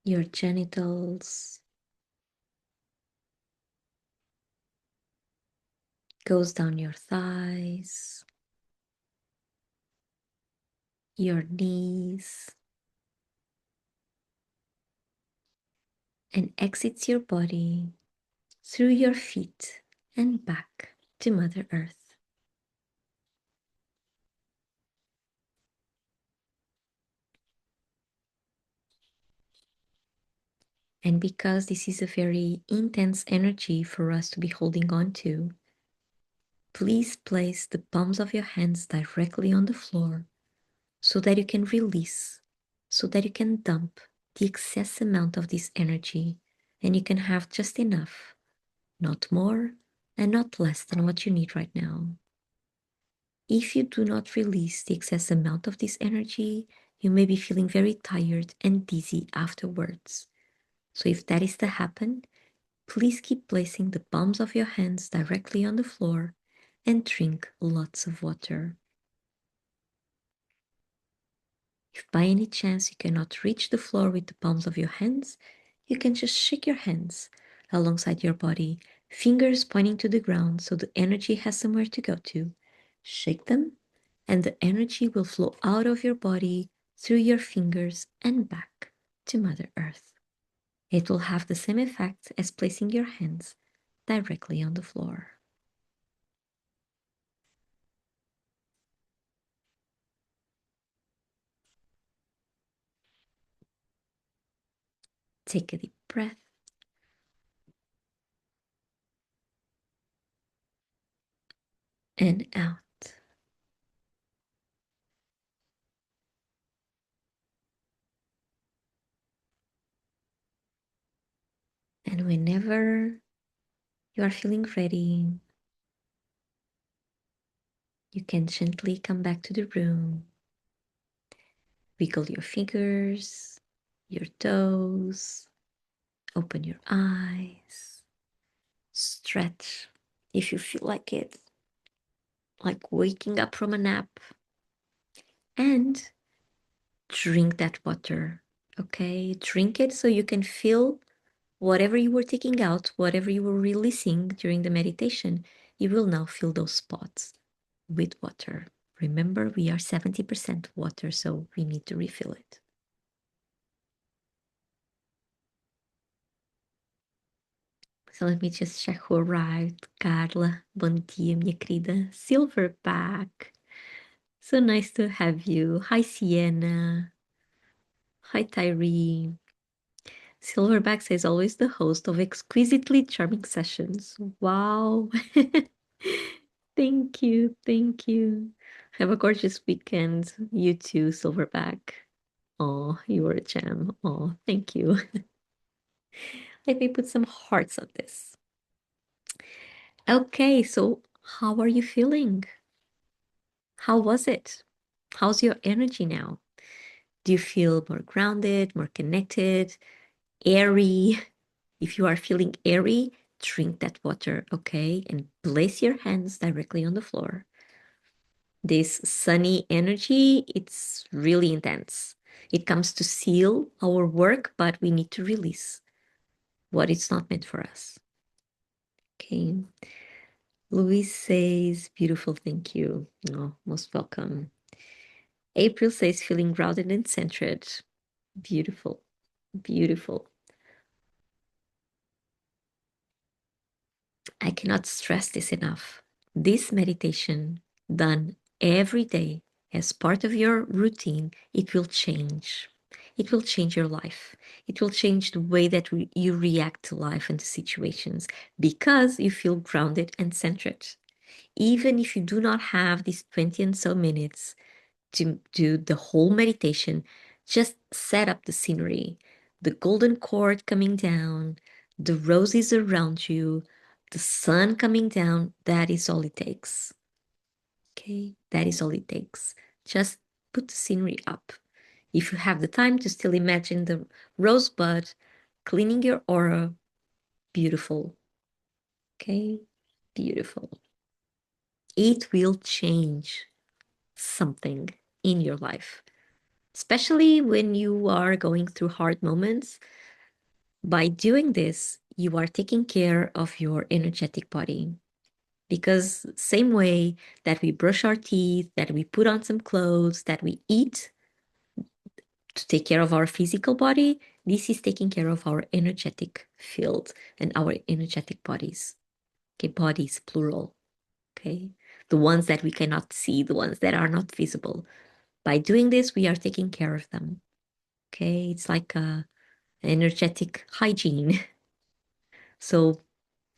your genitals, goes down your thighs, your knees, and exits your body through your feet and back to Mother Earth. And because this is a very intense energy for us to be holding on to, please place the palms of your hands directly on the floor so that you can release, so that you can dump the excess amount of this energy and you can have just enough, not more and not less than what you need right now. If you do not release the excess amount of this energy, you may be feeling very tired and dizzy afterwards. So if that is to happen, please keep placing the palms of your hands directly on the floor and drink lots of water. If by any chance you cannot reach the floor with the palms of your hands, you can just shake your hands alongside your body, fingers pointing to the ground so the energy has somewhere to go to. Shake them, and the energy will flow out of your body through your fingers and back to Mother Earth. It will have the same effect as placing your hands directly on the floor. Take a deep breath and out. And whenever you are feeling ready, you can gently come back to the room, wiggle your fingers, your toes, open your eyes, stretch if you feel like waking up from a nap, and drink that water. Okay, drink it so you can feel whatever you were taking out, whatever you were releasing during the meditation, you will now fill those spots with water. Remember, we are 70% water, so we need to refill it. So let me just check who arrived. Carla, bom dia, minha querida. Silverback. So nice to have you. Hi, Sienna. Hi, Tyree. Silverback says always the host of exquisitely charming sessions. Wow. Thank you. Thank you. Have a gorgeous weekend. You too, Silverback. Oh, you were a gem. Oh, thank you. Let me put some hearts on this. Okay, so how are you feeling? How was it? How's your energy now? Do you feel more grounded, more connected, airy? If you are feeling airy, drink that water, okay? And place your hands directly on the floor. This sunny energy, it's really intense. It comes to seal our work, but we need to release what is not meant for us. Okay. Louise says, beautiful, thank you. Oh, most welcome. April says, feeling grounded and centered. Beautiful, beautiful. I cannot stress this enough. This meditation done every day as part of your routine, it will change. It will change your life. It will change the way that you react to life and to situations because you feel grounded and centered. Even if you do not have these 20 and so minutes to do the whole meditation, just set up the scenery, the golden cord coming down, the roses around you, the sun coming down. That is all it takes. Okay, that is all it takes. Just put the scenery up. If you have the time to still imagine the rosebud cleaning your aura, beautiful. Okay, beautiful. It will change something in your life, especially when you are going through hard moments. By doing this, you are taking care of your energetic body. Because same way that we brush our teeth, that we put on some clothes, that we eat to take care of our physical body, this is taking care of our energetic field and our energetic bodies. Okay, bodies, plural. Okay, the ones that we cannot see, the ones that are not visible. By doing this, we are taking care of them. Okay, it's like a energetic hygiene. So,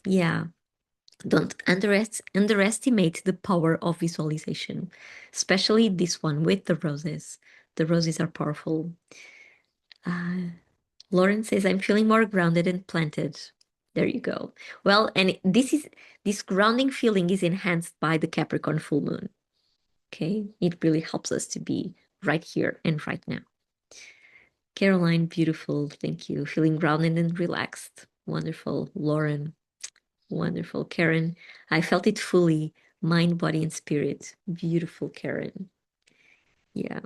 yeah, don't underestimate the power of visualization, especially this one with the roses. The roses are powerful. Uh, Lauren says, I'm feeling more grounded and planted. There you go. Well, and this grounding feeling is enhanced by the Capricorn full moon. Okay, it really helps us to be right here and right now. Caroline, beautiful. Thank you. Feeling grounded and relaxed. Wonderful. Lauren, wonderful. Karen, I felt it fully. Mind, body, and spirit. Beautiful, Karen. Yeah,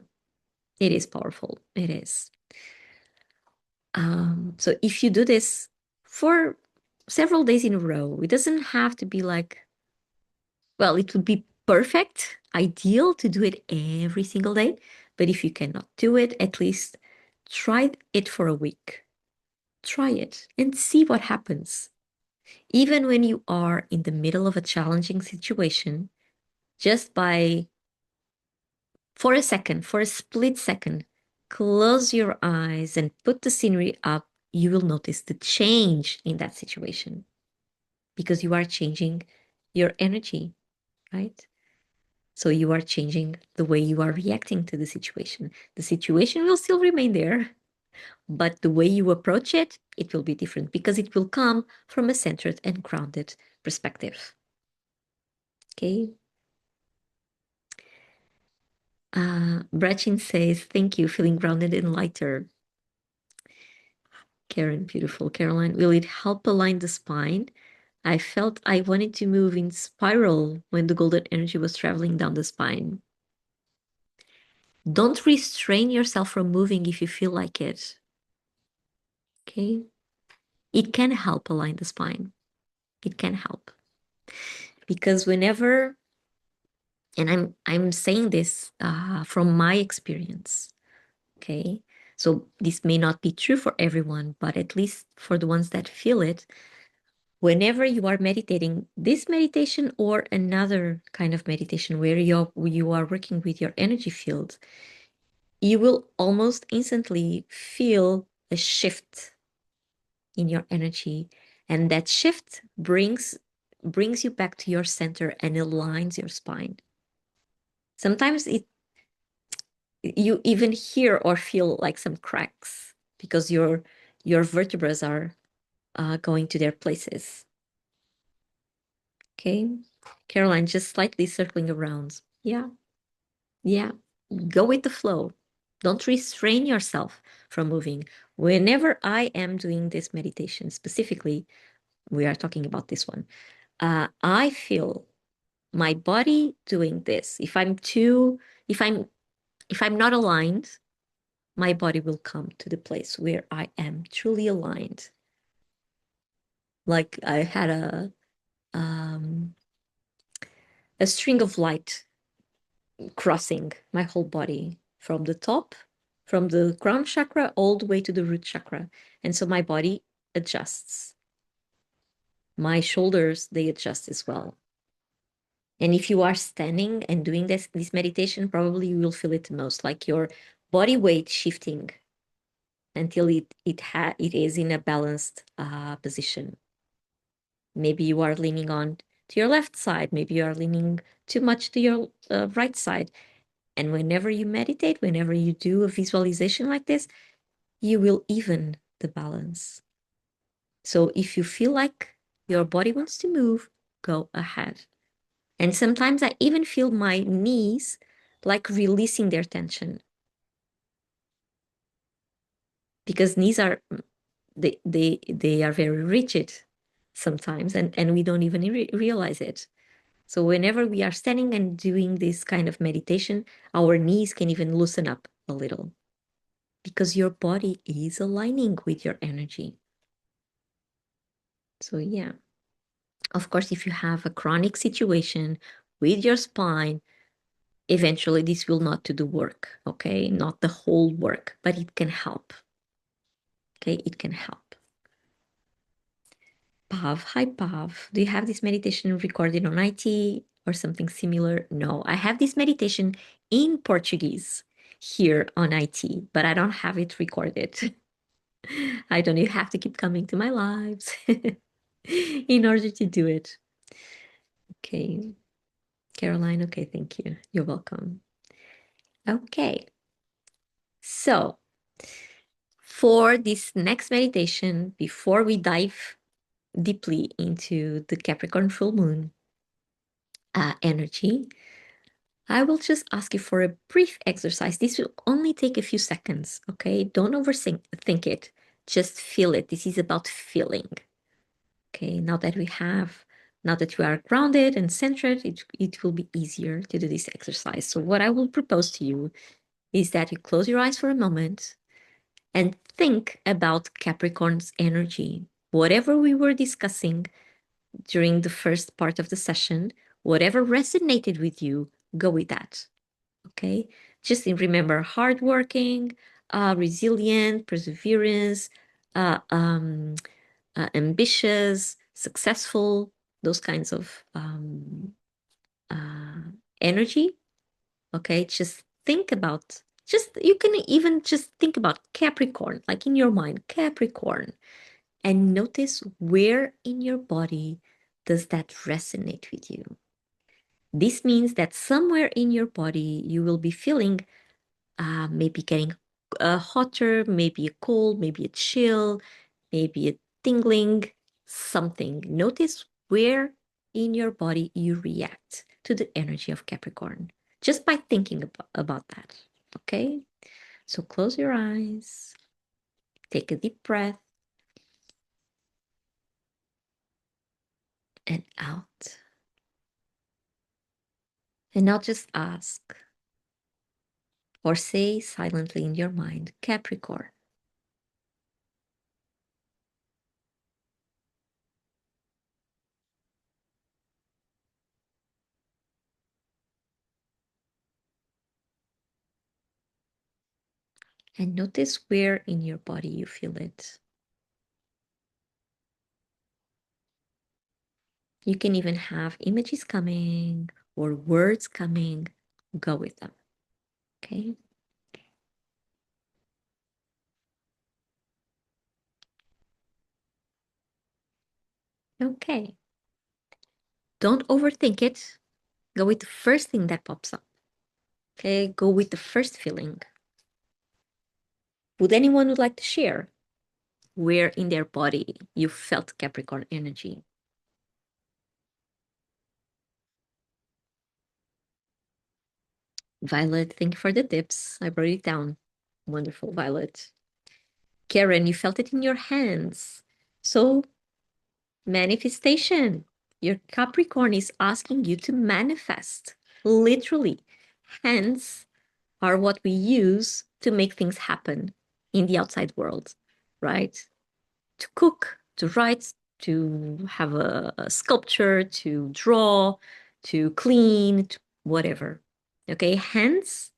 it is powerful. It is. So if you do this for several days in a row, it doesn't have to be like, well, it would be perfect, ideal to do it every single day. But if you cannot do it, at least try it for a week. Try it and see what happens. Even when you are in the middle of a challenging situation, just by, for a second, for a split second, close your eyes and put the scenery up, you will notice the change in that situation because you are changing your energy, right? So you are changing the way you are reacting to the situation. The situation will still remain there, but the way you approach it, it will be different because it will come from a centered and grounded perspective. Okay. Brachin says, thank you, feeling grounded and lighter. Karen, beautiful. Caroline, will it help align the spine? I felt I wanted to move in spiral when the golden energy was traveling down the spine. Don't restrain yourself from moving if you feel like it. Okay? It can help align the spine. It can help. Because whenever, and I'm saying this from my experience, okay? So this may not be true for everyone, but at least for the ones that feel it, whenever you are meditating, this meditation or another kind of meditation where you are working with your energy field, you will almost instantly feel a shift in your energy, and that shift brings you back to your center and aligns your spine. Sometimes you even hear or feel like some cracks because your vertebrae are going to their places. Okay, Caroline, just slightly circling around. Yeah, yeah. Go with the flow. Don't restrain yourself from moving. Whenever I am doing this meditation, specifically, we are talking about this one. I feel my body doing this. If I'm not aligned, my body will come to the place where I am truly aligned. Like I had a string of light crossing my whole body from the top, from the crown chakra all the way to the root chakra. And so my body adjusts. My shoulders, they adjust as well. And if you are standing and doing this meditation, probably you will feel it the most, like your body weight shifting until it is in a balanced position. Maybe you are leaning on to your left side. Maybe you are leaning too much to your right side. And whenever you meditate, whenever you do a visualization like this, you will even the balance. So if you feel like your body wants to move, go ahead. And sometimes I even feel my knees like releasing their tension, because knees are they are very rigid sometimes, and we don't even realize it. So whenever we are standing and doing this kind of meditation, our knees can even loosen up a little because your body is aligning with your energy. So yeah, of course, if you have a chronic situation with your spine, eventually this will not do the work, okay? Not the whole work, but it can help. Okay, it can help. Pav, hi Pav. Do you have this meditation recorded on IT or something similar? No, I have this meditation in Portuguese here on IT, but I don't have it recorded. I don't even have to keep coming to my lives in order to do it. Okay, Caroline, okay, thank you. You're welcome. Okay, so for this next meditation, before we dive deeply into the Capricorn full moon energy, I will just ask you for a brief exercise. This will only take a few seconds, okay? Don't overthink it. Just feel it. This is about feeling. Okay, now that we are grounded and centered, it will be easier to do this exercise. So what I will propose to you is that you close your eyes for a moment and think about Capricorn's energy. Whatever we were discussing during the first part of the session, whatever resonated with you, go with that. Okay, just remember hardworking, resilient, perseverance, uh, um, ambitious, successful, those kinds of energy. Okay, just think about, you can even just think about Capricorn, like in your mind, Capricorn, and notice where in your body does that resonate with you. This means that somewhere in your body you will be feeling maybe getting hotter, maybe a cold, maybe a chill, maybe a tingling, something. Notice where in your body you react to the energy of Capricorn just by thinking about that. Okay? So close your eyes, take a deep breath, and out. And now just ask or say silently in your mind, Capricorn. And notice where in your body you feel it. You can even have images coming or words coming. Go with them. Okay. Okay. Don't overthink it. Go with the first thing that pops up. Okay, go with the first feeling. Would anyone would like to share where in their body you felt Capricorn energy? Violet, thank you for the tips. I wrote it down. Wonderful, Violet. Karen, you felt it in your hands. So, manifestation. Your Capricorn is asking you to manifest, literally. Hands are what we use to make things happen in the outside world, right? To cook, to write, to have a sculpture, to draw, to clean, to whatever. Okay, hands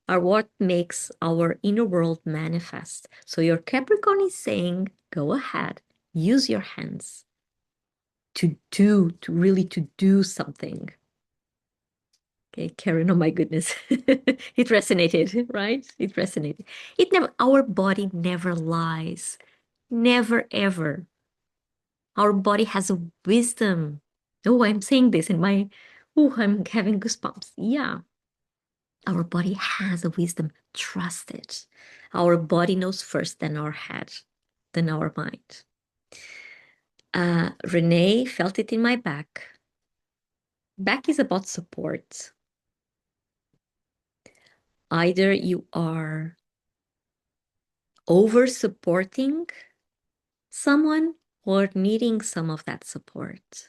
are what makes our inner world manifest. So your Capricorn is saying, go ahead, use your hands to do, to really to do something. Okay, Karen, oh my goodness. It resonated, right? It resonated. It never, our body never lies. Never, ever. Our body has a wisdom. Oh, I'm saying this in my, oh, I'm having goosebumps. Yeah. Our body has a wisdom. Trust it. Our body knows first, then our head, then our mind. Renee felt it in my back. Back is about support. Either you are over supporting someone or needing some of that support.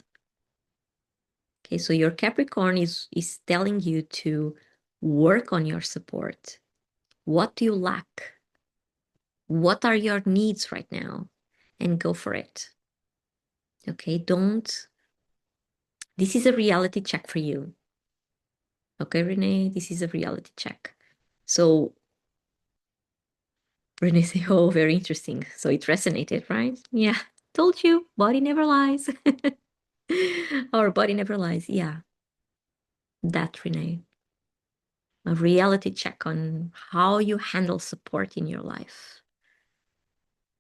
Okay, so your Capricorn is telling you to work on your support. What do you lack? What are your needs right now? And go for it. Okay, don't. This is a reality check for you. Okay, Renee, this is a reality check. So Renee say, oh, very interesting. So it resonated, right? Yeah, told you, body never lies. Our body never lies. Yeah, that, Renee. A reality check on how you handle support in your life.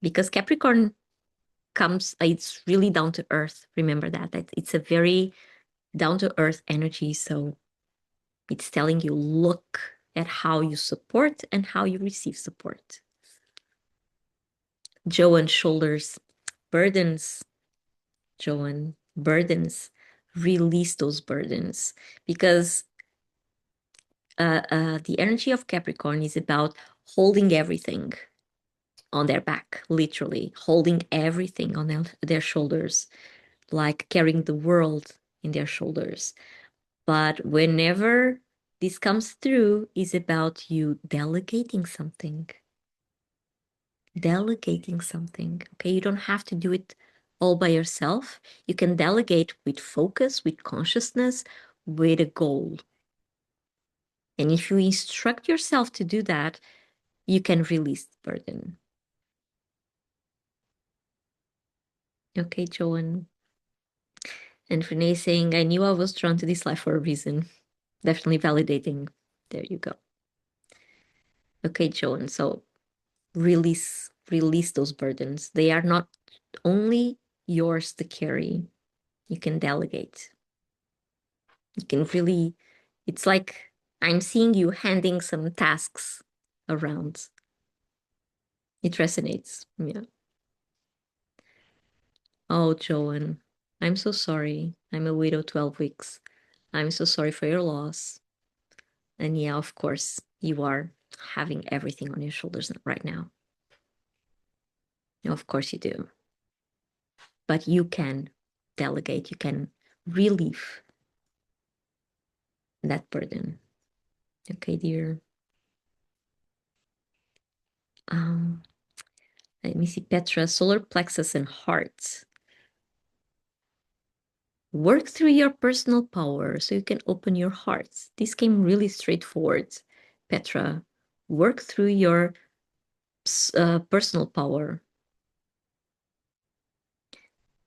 Because Capricorn comes, it's really down to earth. Remember that. It's a very down to earth energy. So it's telling you, look at how you support and how you receive support. Joan, shoulders, burdens. Joan, burdens. Release those burdens because the energy of Capricorn is about holding everything on their back, literally holding everything on their shoulders, like carrying the world in their shoulders. But whenever this comes through, is about you delegating something. Delegating something. Okay, you don't have to do it all by yourself. You can delegate with focus, with consciousness, with a goal. And if you instruct yourself to do that, you can release the burden. Okay, Joan. And Renee saying, I knew I was drawn to this life for a reason. Definitely validating. There you go. Okay, Joan. So release those burdens. They are not only yours to carry. You can delegate. You can really, it's like I'm seeing you handing some tasks around. It resonates. Yeah. Oh, Joan, I'm so sorry. I'm a widow 12 weeks. I'm so sorry for your loss. And yeah, of course, you are having everything on your shoulders right now. Of course you do. But you can delegate, you can relieve that burden. Okay, dear. Um, Let me see, Petra, solar plexus and heart. Work through your personal power so you can open your heart. This came really straightforward, Petra. Work through your personal power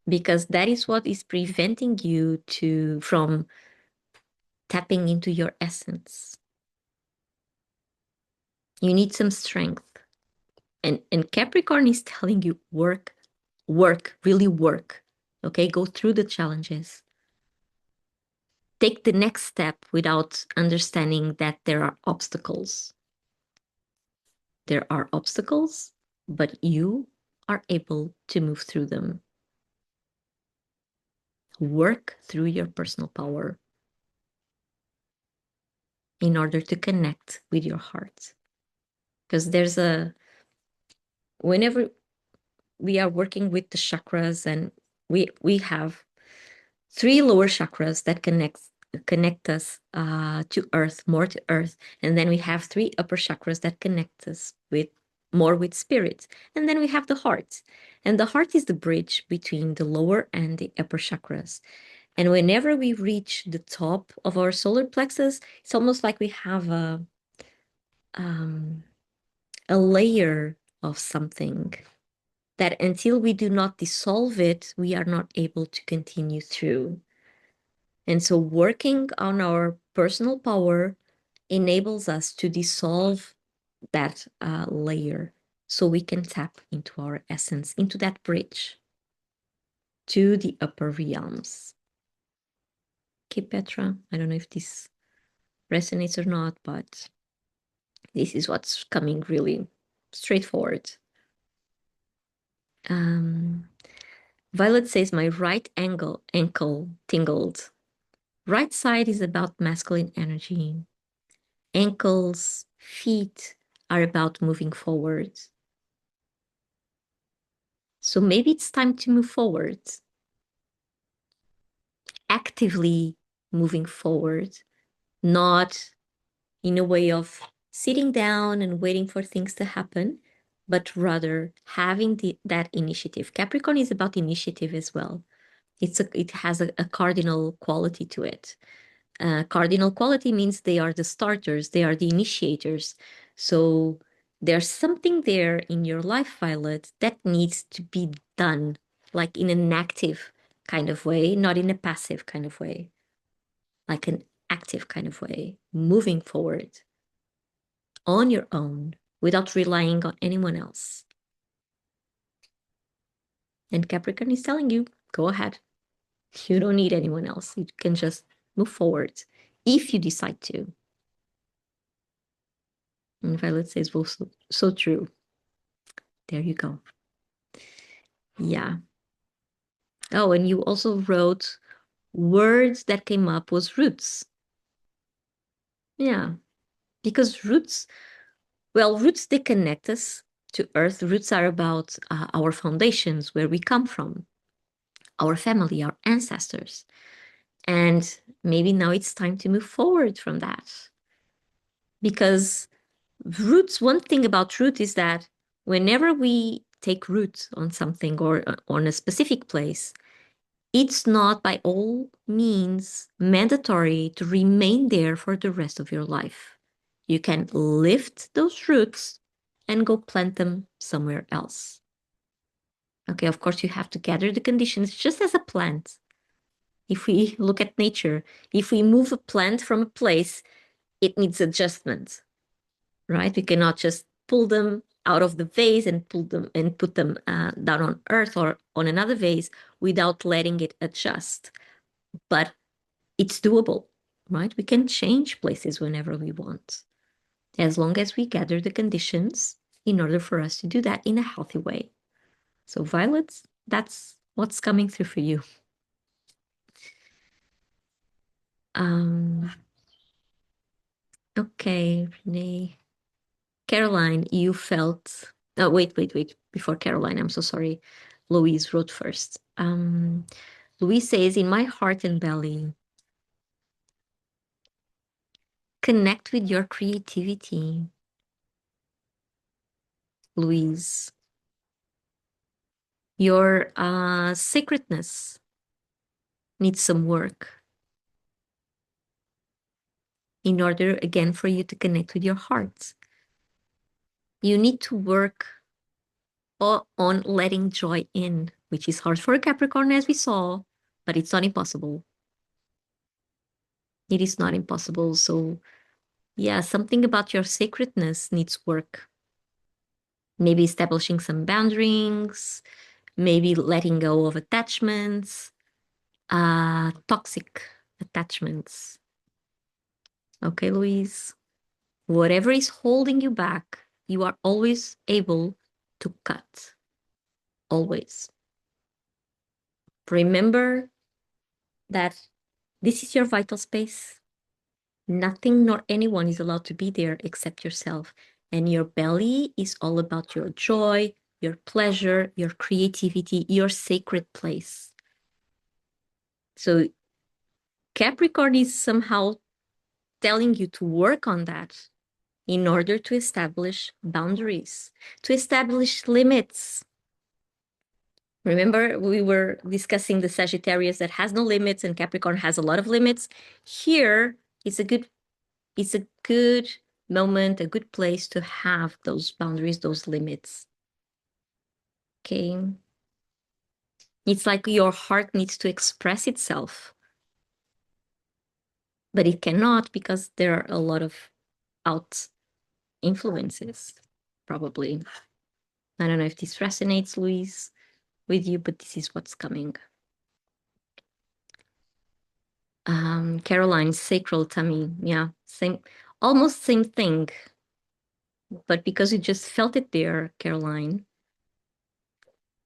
because that is what is preventing you from tapping into your essence. You need some strength. And Capricorn is telling you work, really work. Okay, go through the challenges. Take the next step without understanding that there are obstacles. There are obstacles, but you are able to move through them. Work through your personal power in order to connect with your heart. Because whenever we are working with the chakras, and we have three lower chakras that connect us to earth, more to earth, and then we have three upper chakras that connect us with spirit, and then we have the heart, and the heart is the bridge between the lower and the upper chakras. And whenever we reach the top of our solar plexus, it's almost like we have um, a layer of something that until we do not dissolve it, we are not able to continue through. And so working on our personal power enables us to dissolve that layer so we can tap into our essence, into that bridge to the upper realms. Okay, Petra, I don't know if this resonates or not, but this is what's coming really straightforward. Violet says, my right ankle tingled. Right side is about masculine energy. Ankles, feet are about moving forward. So maybe it's time to move forward. Actively moving forward, not in a way of sitting down and waiting for things to happen, but rather having that initiative. Capricorn is about initiative as well. It has a cardinal quality to it. Cardinal quality means they are the starters, they are the initiators. So there's something there in your life, Violet, that needs to be done, like in an active kind of way, not in a passive kind of way, like an active kind of way, moving forward on your own without relying on anyone else. And Capricorn is telling you, go ahead. You don't need anyone else. You can just move forward if you decide to. And Violet says, well, so true. There you go. Yeah. Oh, and you also wrote words that came up was roots. Yeah. Because roots, they connect us to earth. Roots are about our foundations, where we come from, our family, our ancestors. And maybe now it's time to move forward from that. Because roots, one thing about root is that whenever we take root on something or on a specific place, it's not by all means mandatory to remain there for the rest of your life. You can lift those roots and go plant them somewhere else. Okay, of course, you have to gather the conditions just as a plant. If we look at nature, if we move a plant from a place, it needs adjustment, right? We cannot just pull them out of the vase and pull them and put them down on earth or on another vase without letting it adjust. But it's doable, right? We can change places whenever we want, as long as we gather the conditions in order for us to do that in a healthy way. So, Violet, that's what's coming through for you. Okay, Renee. Caroline, you felt. Oh, wait. Before Caroline, I'm so sorry. Louise wrote first. Louise says, in my heart and belly, connect with your creativity. Louise, your sacredness needs some work in order, again, for you to connect with your heart. You need to work on letting joy in, which is hard for a Capricorn, as we saw, but it's not impossible. It is not impossible. So, yeah, something about your sacredness needs work. Maybe establishing some boundaries, maybe letting go of attachments, toxic attachments. Okay, Louise? Whatever is holding you back, you are always able to cut. Always. Remember that this is your vital space. Nothing nor anyone is allowed to be there except yourself. And your belly is all about your joy, your pleasure, your creativity, your sacred place. So Capricorn is somehow telling you to work on that in order to establish boundaries, to establish limits. Remember, we were discussing the Sagittarius that has no limits and Capricorn has a lot of limits. Here is it's a good moment, a good place to have those boundaries, those limits. Okay. It's like your heart needs to express itself, but it cannot because there are a lot of out influences, probably. I don't know if this resonates, Louise, with you, but this is what's coming. Caroline, sacral tummy. Yeah, same, almost same thing. But because you just felt it there, Caroline,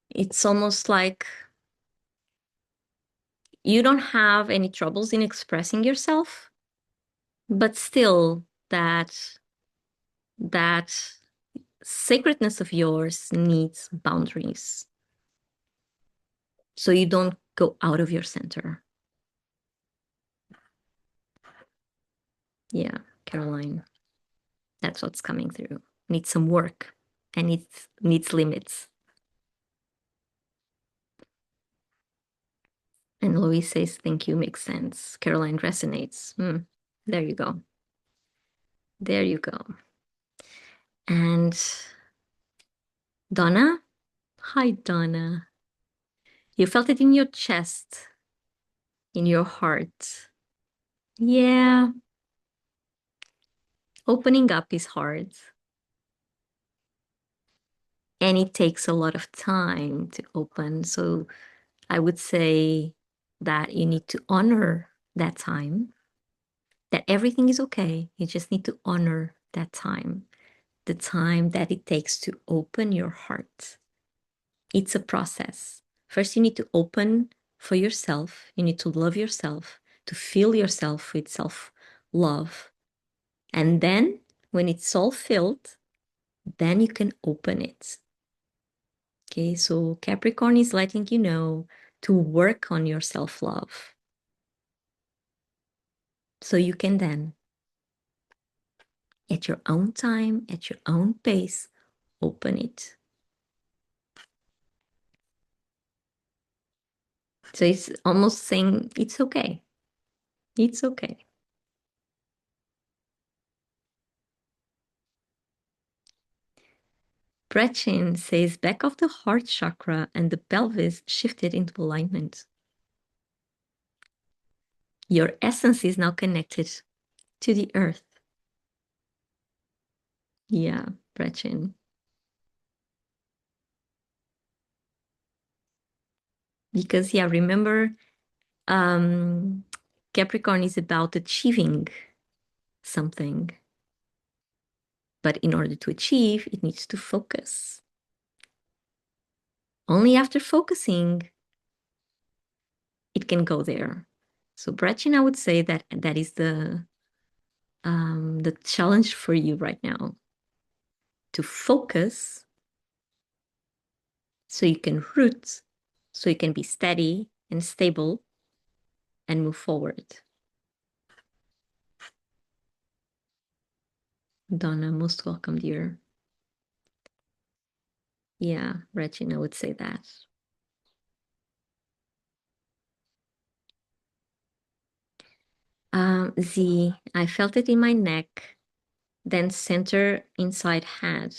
it's almost like you don't have any troubles in expressing yourself, but still that sacredness of yours needs boundaries. So you don't go out of your center. Yeah, Caroline. That's what's coming through. Needs some work and it needs limits. And Louise says, thank you, makes sense. Caroline resonates. There you go. There you go. And Donna? Hi, Donna. You felt it in your chest, in your heart. Yeah. Opening up is hard. And it takes a lot of time to open. So I would say that you need to honor that time, that everything is okay. You just need to honor that time, the time that it takes to open your heart. It's a process. First, you need to open for yourself. You need to love yourself, to fill yourself with self-love. And then when it's all filled, then you can open it. Okay, so Capricorn is letting you know to work on your self-love. So you can then, at your own time, at your own pace, open it. So it's almost saying, it's okay. It's okay. Gretchen says back of the heart chakra and the pelvis shifted into alignment. Your essence is now connected to the earth. Yeah, Gretchen. Because, yeah, remember, Capricorn is about achieving something. But in order to achieve, it needs to focus. Only after focusing, it can go there. So, Gretchen, I would say that that is the challenge for you right now. To focus so you can root, so you can be steady and stable and move forward. Donna, most welcome, dear. Yeah, Regina would say that. Z, I felt it in my neck, then center inside head.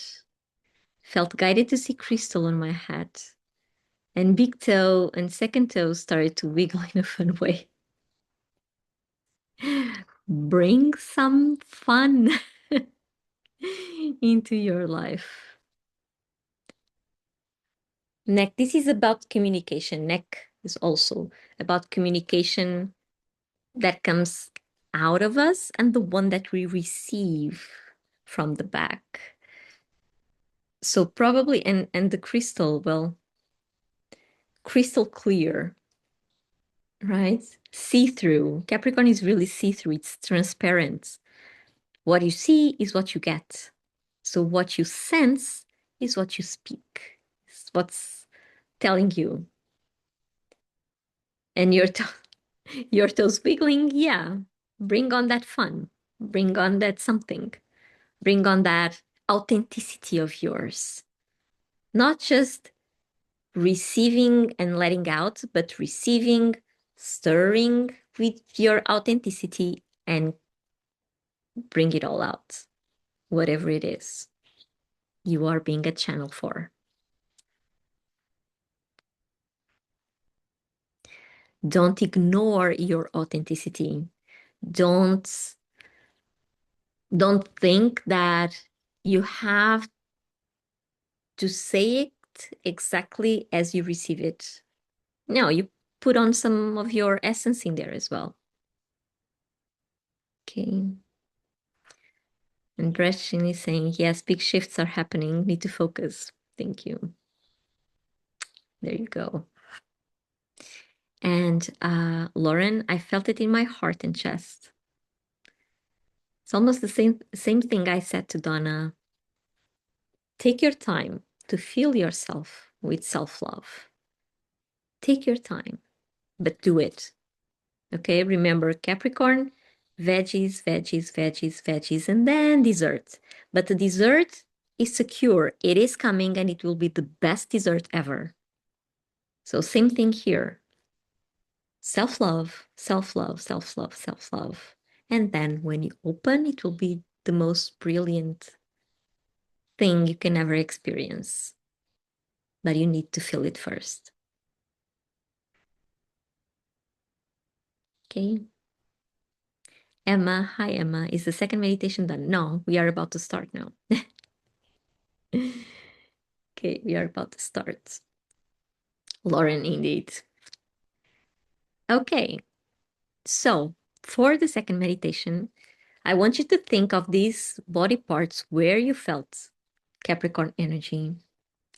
Felt guided to see crystal on my head. And big toe and second toe started to wiggle in a fun way. Bring some fun into your life. Neck, this is about communication. Neck is also about communication that comes out of us and the one that we receive from the back. So probably, and the crystal, well, crystal clear, right? See-through. Capricorn is really see-through. It's transparent. What you see is what you get. So what you sense is what you speak. It's what's telling you. And your toes wiggling, yeah. Bring on that fun. Bring on that something. Bring on that authenticity of yours. Not just receiving and letting out, but receiving, stirring with your authenticity and bring it all out, whatever it is you are being a channel for. Don't ignore your authenticity. Don't don't think that you have to say it exactly as you receive it. No, you put on some of your essence in there as well. Okay. And Dresden is saying, yes, big shifts are happening. Need to focus. Thank you. There you go. And Lauren, I felt it in my heart and chest. It's almost the same thing I said to Donna. Take your time to feel yourself with self-love. Take your time, but do it. Okay, remember Capricorn, veggies, veggies, veggies, veggies, and then dessert. But the dessert is secure. It is coming and it will be the best dessert ever. So same thing here. Self-love, self-love, self-love, self-love. And then when you open, it will be the most brilliant thing you can ever experience. But you need to feel it first. Okay. Emma, hi Emma. Is the second meditation done? No, we are about to start now. Okay, we are about to start. Lauren, indeed. Okay, so for the second meditation, I want you to think of these body parts where you felt Capricorn energy.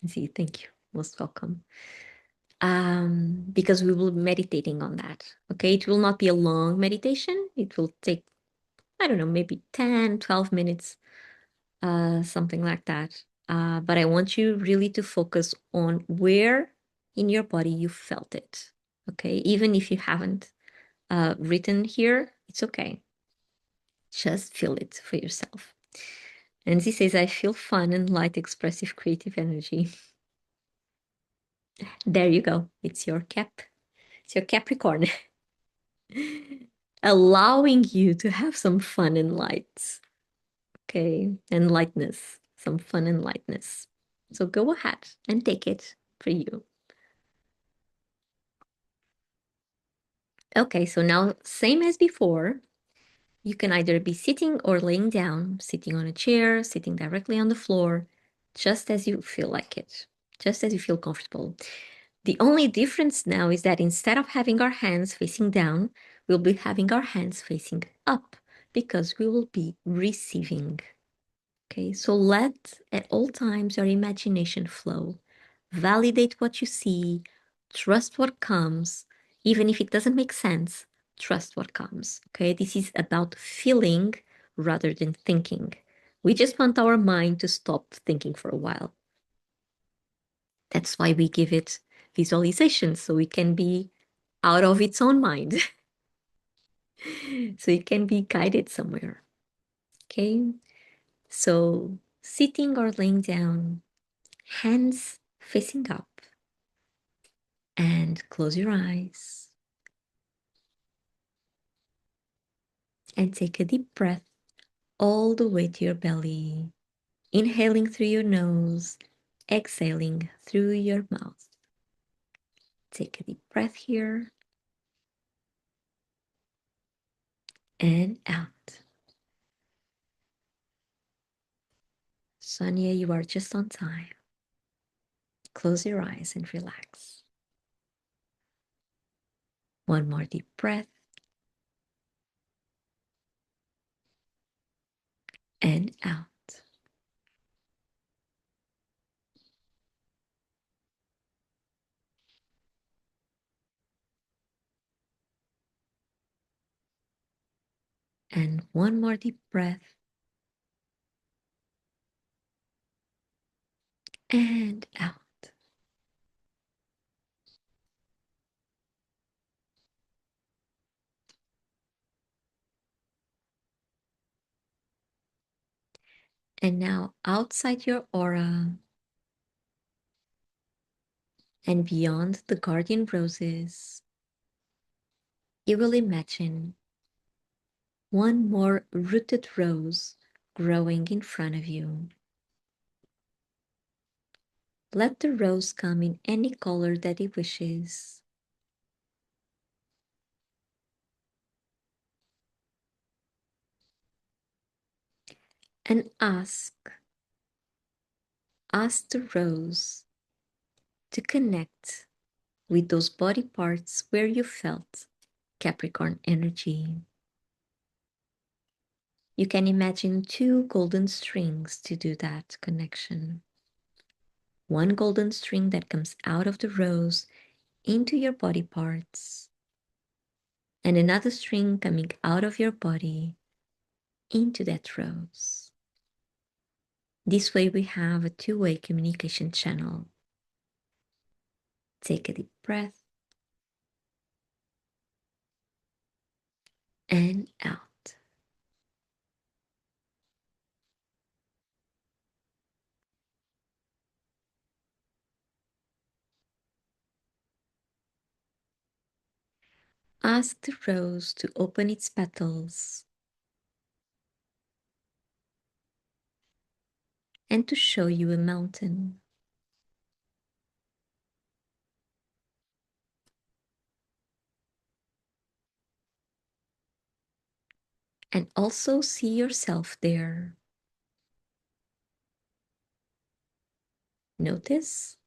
See, thank you. Most welcome. Because we will be meditating on that. Okay, it will not be a long meditation. It will take, I don't know, maybe 10, 12 minutes, something like that. But I want you really to focus on where in your body you felt it. Okay, even if you haven't written here, it's okay. Just feel it for yourself. And she says, I feel fun and light, expressive, creative energy. There you go. It's your It's your Capricorn. Allowing you to have some fun and light. Okay. And lightness. Some fun and lightness. So go ahead and take it for you. Okay, so now same as before. You can either be sitting or laying down, sitting on a chair, sitting directly on the floor, just as you feel like it, just as you feel comfortable. The only difference now is that instead of having our hands facing down, we'll be having our hands facing up because we will be receiving. Okay, so let at all times your imagination flow. Validate what you see, trust what comes, even if it doesn't make sense, trust what comes. Okay, this is about feeling rather than thinking. We just want our mind to stop thinking for a while. That's why we give it visualization, so it can be out of its own mind, so it can be guided somewhere. Okay, so sitting or laying down, hands facing up, and close your eyes and take a deep breath all the way to your belly, inhaling through your nose, exhaling through your mouth. Take a deep breath here and out. Sonia, you are just on time. Close your eyes and relax. One more deep breath. And out. And one more deep breath. And out. And now outside your aura and beyond the guardian roses, you will imagine one more rooted rose growing in front of you. Let the rose come in any color that it wishes. And ask the rose to connect with those body parts where you felt Capricorn energy. You can imagine 2 golden strings to do that connection. One golden string that comes out of the rose into your body parts, and another string coming out of your body into that rose. This way we have a two-way communication channel. Take a deep breath and out. Ask the rose to open its petals and to show you a mountain. And also see yourself there. Notice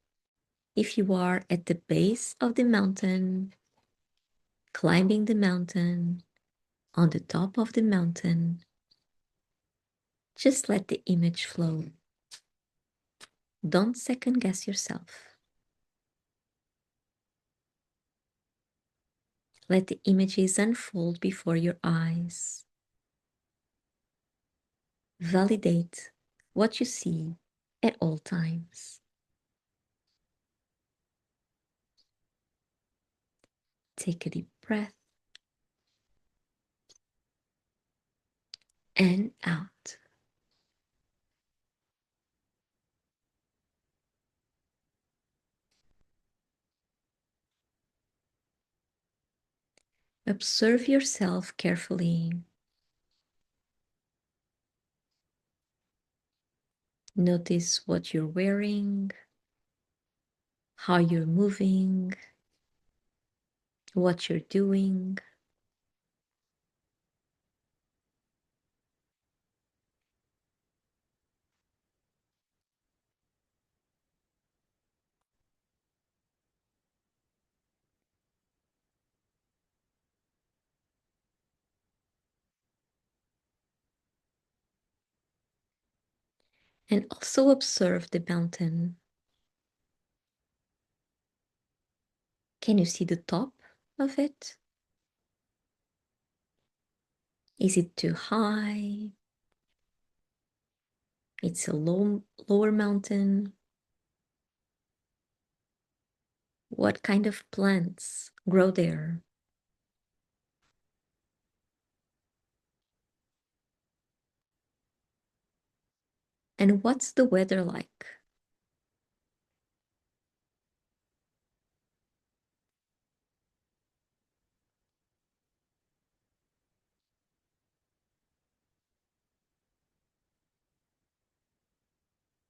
if you are at the base of the mountain, climbing the mountain, on the top of the mountain. Just let the image flow. Don't second guess yourself. Let the images unfold before your eyes. Validate what you see at all times. Take a deep breath and out. Observe yourself carefully. Notice what you're wearing, how you're moving, what you're doing. And also observe the mountain. Can you see the top of it? Is it too high? It's a lower mountain. What kind of plants grow there? And what's the weather like?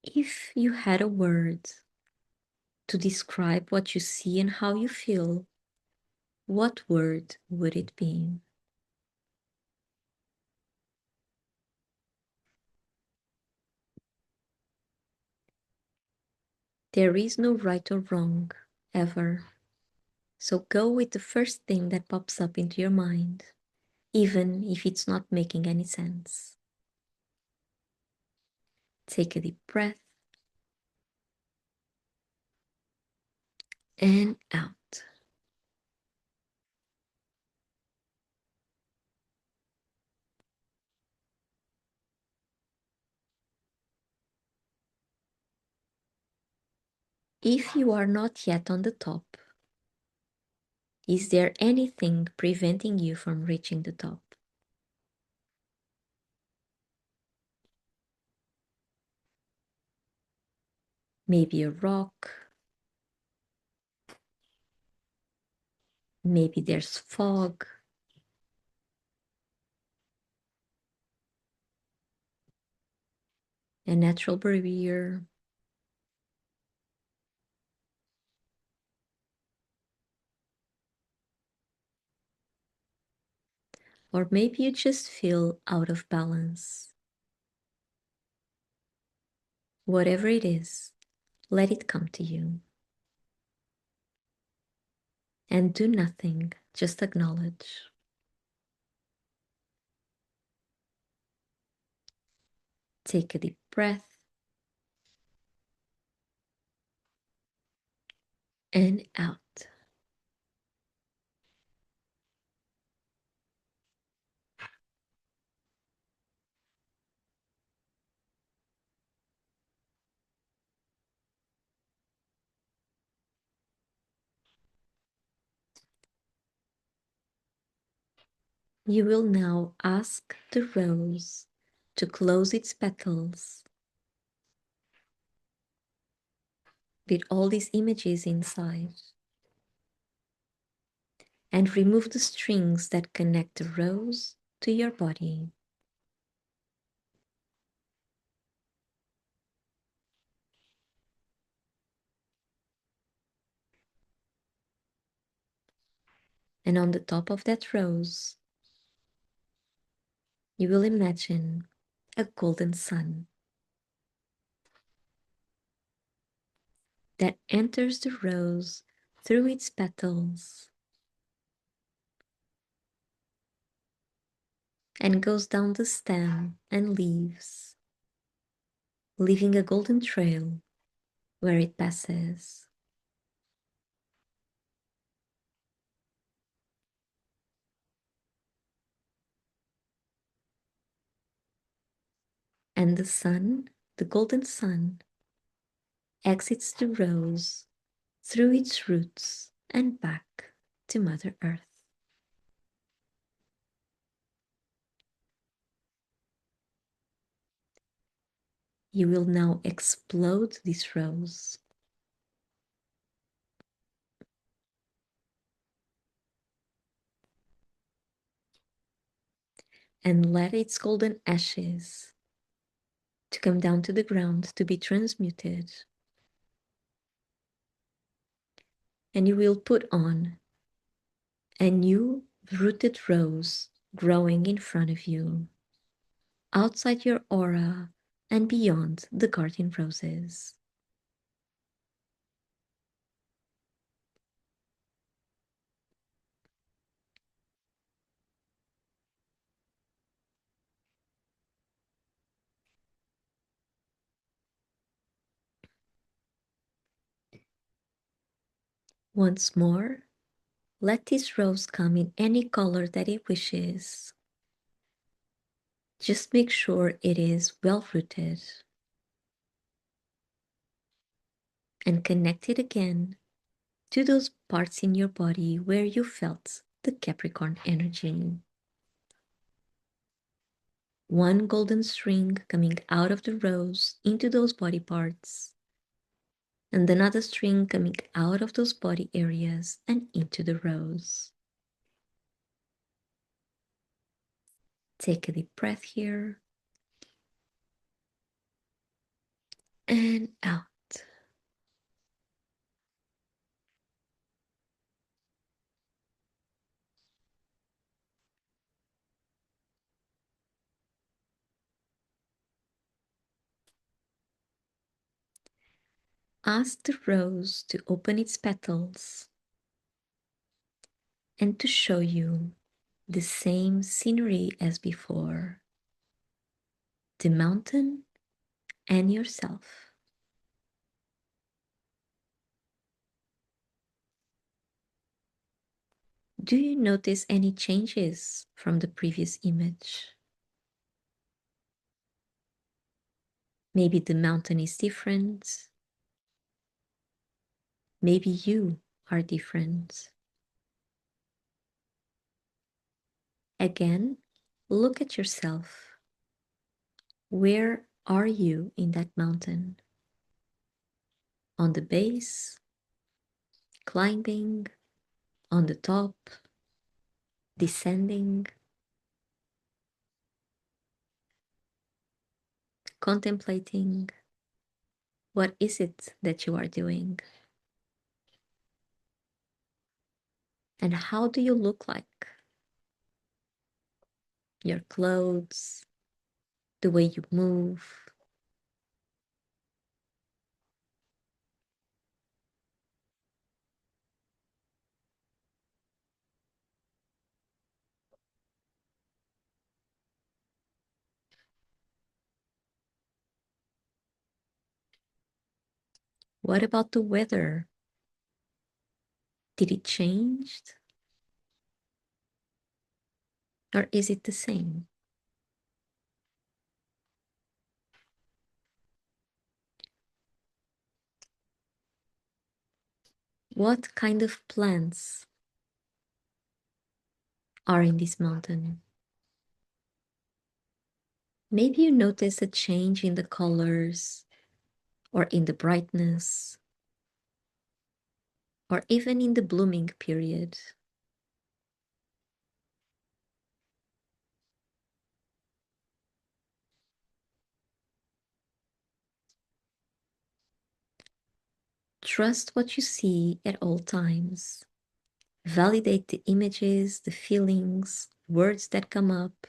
If you had a word to describe what you see and how you feel, what word would it be? There is no right or wrong, ever. So go with the first thing that pops up into your mind, even if it's not making any sense. Take a deep breath and out. If you are not yet on the top, is there anything preventing you from reaching the top? Maybe a rock, maybe there's fog, a natural barrier, or maybe you just feel out of balance. Whatever it is, let it come to you. And do nothing, just acknowledge. Take a deep breath and out. You will now ask the rose to close its petals with all these images inside and remove the strings that connect the rose to your body. And on the top of that rose, you will imagine a golden sun that enters the rose through its petals and goes down the stem and leaves, leaving a golden trail where it passes. And the sun, the golden sun, exits the rose through its roots and back to Mother Earth. You will now explode this rose. And let its golden ashes to come down to the ground to be transmuted. And you will put on a new rooted rose growing in front of you, outside your aura and beyond the garden roses. Once more, let this rose come in any color that it wishes. Just make sure it is well rooted and connect it again to those parts in your body where you felt the Capricorn energy. One golden string coming out of the rose into those body parts, and another string coming out of those body areas and into the rose. Take a deep breath here and out. Ask the rose to open its petals and to show you the same scenery as before, the mountain and yourself. Do you notice any changes from the previous image? Maybe the mountain is different. Maybe you are different. Again, look at yourself. Where are you in that mountain? On the base, climbing, on the top, descending, contemplating. What is it that you are doing? And how do you look like? Your clothes, the way you move. What about the weather? Did it change? Or is it the same? What kind of plants are in this mountain? Maybe you notice a change in the colors or in the brightness or even in the blooming period. Trust what you see at all times. Validate the images, the feelings, words that come up.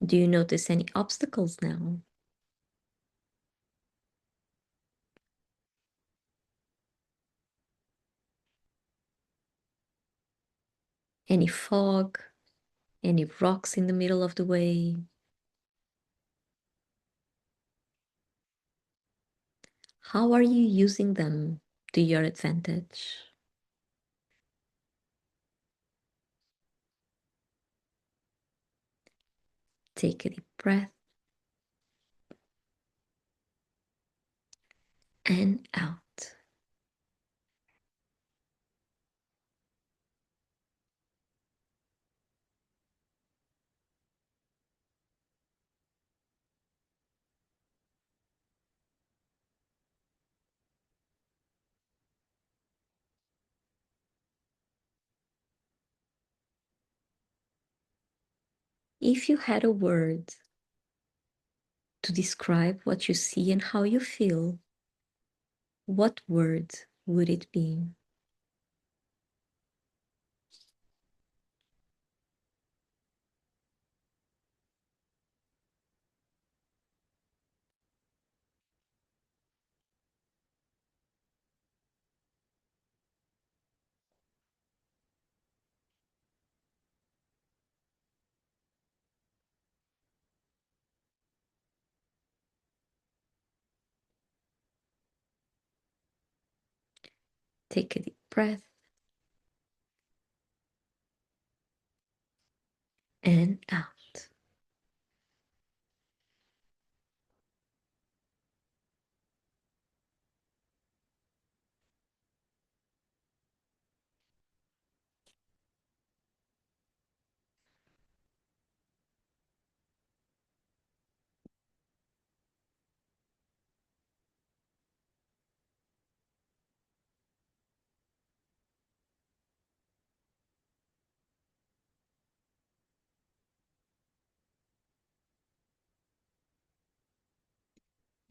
Do you notice any obstacles now? Any fog? Any rocks in the middle of the way? How are you using them to your advantage? Take a deep breath and out. If you had a word to describe what you see and how you feel, what word would it be? Take a deep breath and out.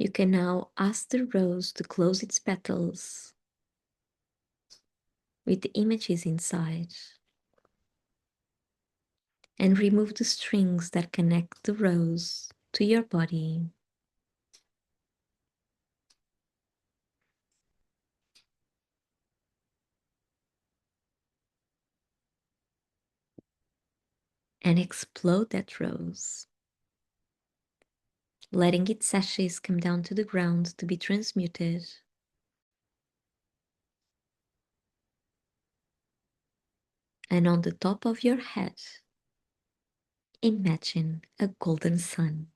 You can now ask the rose to close its petals with the images inside and remove the strings that connect the rose to your body. And explode that rose, letting its sachets come down to the ground to be transmuted. And on the top of your head, imagine a golden sun.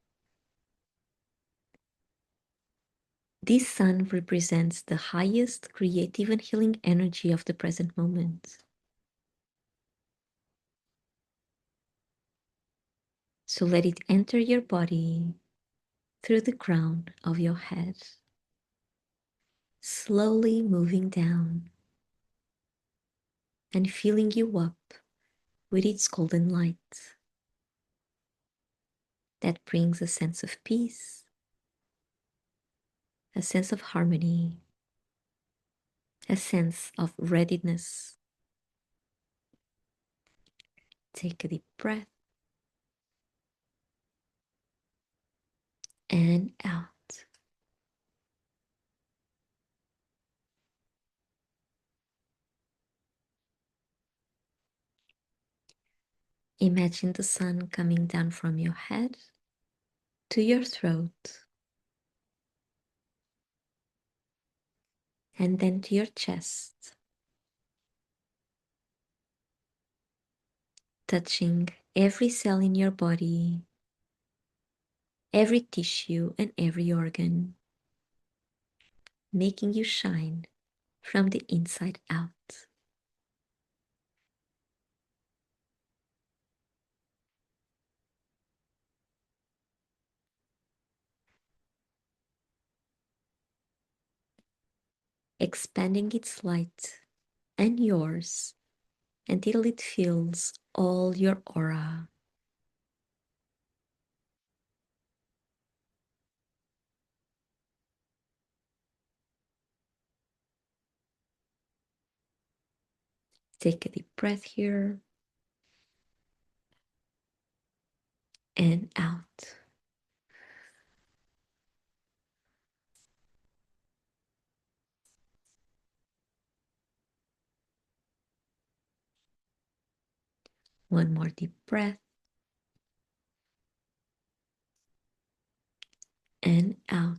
This sun represents the highest creative and healing energy of the present moment. So let it enter your body through the crown of your head, slowly moving down and filling you up with its golden light that brings a sense of peace, a sense of harmony, a sense of readiness. Take a deep breath and out. Imagine the sun coming down from your head to your throat and then to your chest, touching every cell in your body, every tissue and every organ, making you shine from the inside out. Expanding its light and yours until it fills all your aura. Take a deep breath here and out. One more deep breath and out.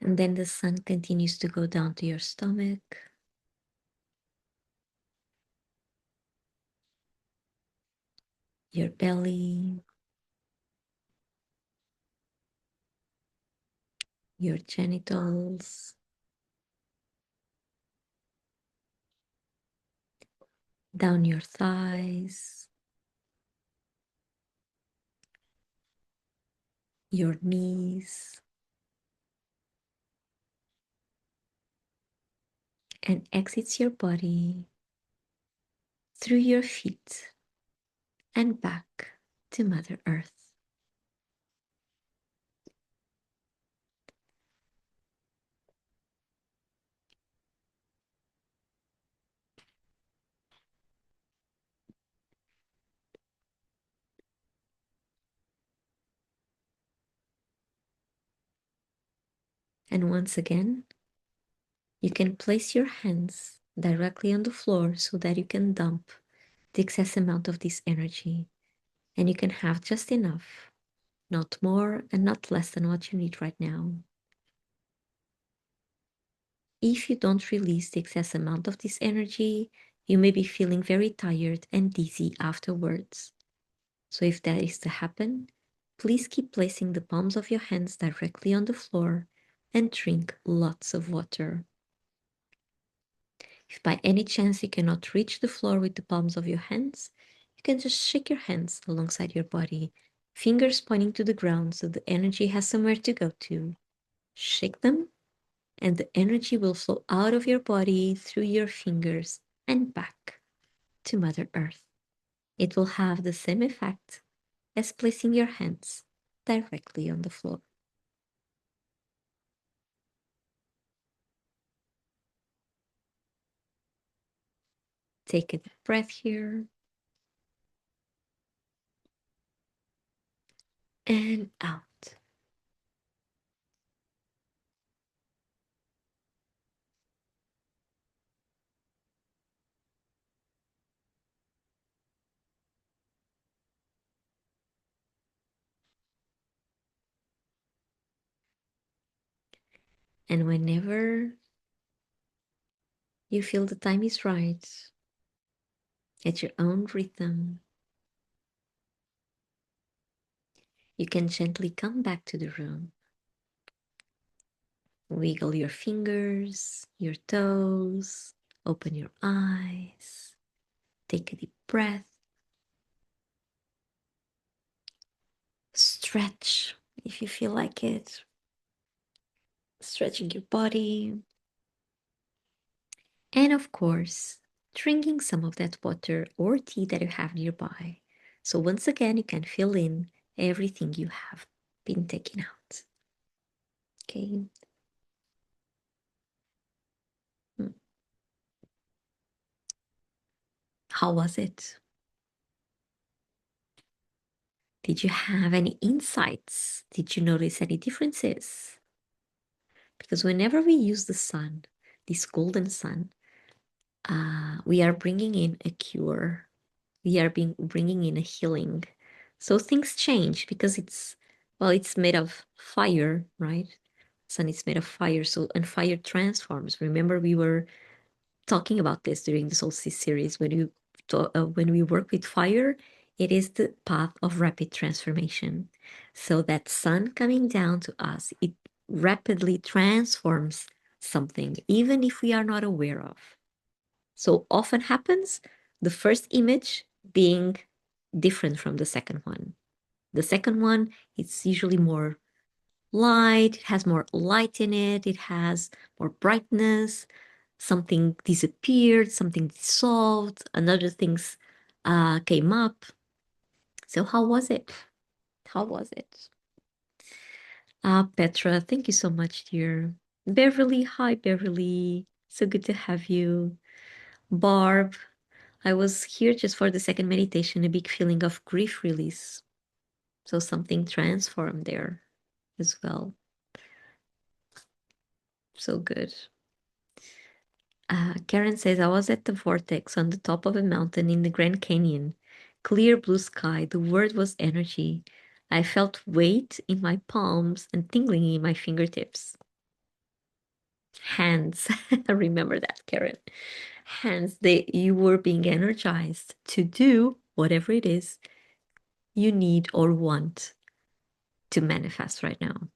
And then the sun continues to go down to your stomach, your belly, your genitals, down your thighs, your knees, and exits your body through your feet and back to Mother Earth. And once again, you can place your hands directly on the floor so that you can dump the excess amount of this energy. And you can have just enough, not more and not less than what you need right now. If you don't release the excess amount of this energy, you may be feeling very tired and dizzy afterwards. So if that is to happen, please keep placing the palms of your hands directly on the floor and drink lots of water. If by any chance you cannot reach the floor with the palms of your hands, you can just shake your hands alongside your body, fingers pointing to the ground so the energy has somewhere to go to. Shake them and the energy will flow out of your body through your fingers and back to Mother Earth. It will have the same effect as placing your hands directly on the floor. Take a deep breath here and out. And whenever you feel the time is right, at your own rhythm, you can gently come back to the room. Wiggle your fingers, your toes, open your eyes, take a deep breath, stretch if you feel like it, stretching your body, and of course, drinking some of that water or tea that you have nearby. So once again, you can fill in everything you have been taking out. Okay. Hmm. How was it? Did you have any insights? Did you notice any differences? Because whenever we use the sun, this golden sun, we are bringing in a cure. We are bringing in a healing. So things change because it's made of fire, right? Sun is made of fire, so and fire transforms. Remember, we were talking about this during the solstice series. When we work with fire, it is the path of rapid transformation. So that sun coming down to us, it rapidly transforms something, even if we are not aware of. So often happens the first image being different from the second one. The second one, it's usually more light, it has more light in it, it has more brightness, something disappeared, something dissolved, another things came up. So how was it? How was it? Petra, thank you so much, dear. Beverly, hi, Beverly. So good to have you. Barb, I was here just for the second meditation, a big feeling of grief release. So something transformed there as well. So good. Karen says, I was at the vortex on the top of a mountain in the Grand Canyon. Clear blue sky. The word was energy. I felt weight in my palms and tingling in my fingertips. Hands. Remember that, Karen. Hands. You were being energized to do whatever it is you need or want to manifest right now.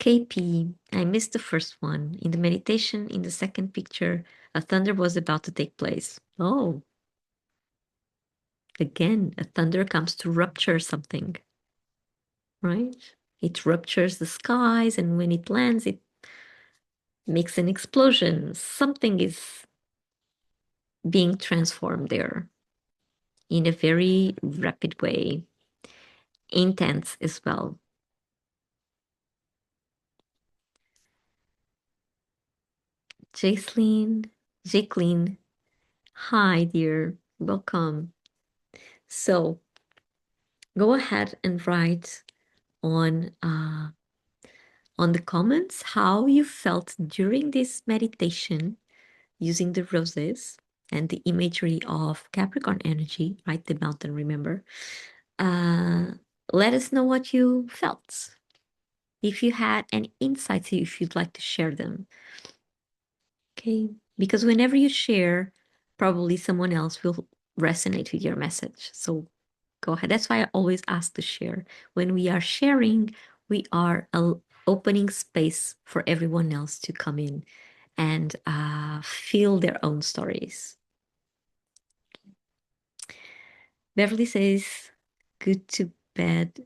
KP, I missed the first one. In the meditation, in the second picture, a thunder was about to take place. Oh, again, a thunder comes to rupture something, right? It ruptures the skies, and when it lands, it makes an explosion. Something is being transformed there in a very rapid way, intense as well. Jacqueline, hi, dear, welcome. So go ahead and write on the comments how you felt during this meditation using the roses and the imagery of Capricorn energy, right? The mountain, remember? Uh, Let us know what you felt. If you had any insights, if you'd like to share them. Okay? Because whenever you share, probably someone else will resonate with your message. So go ahead. That's why I always ask to share. When we are sharing, we are opening space for everyone else to come in and feel their own stories. Beverly says, good to bed,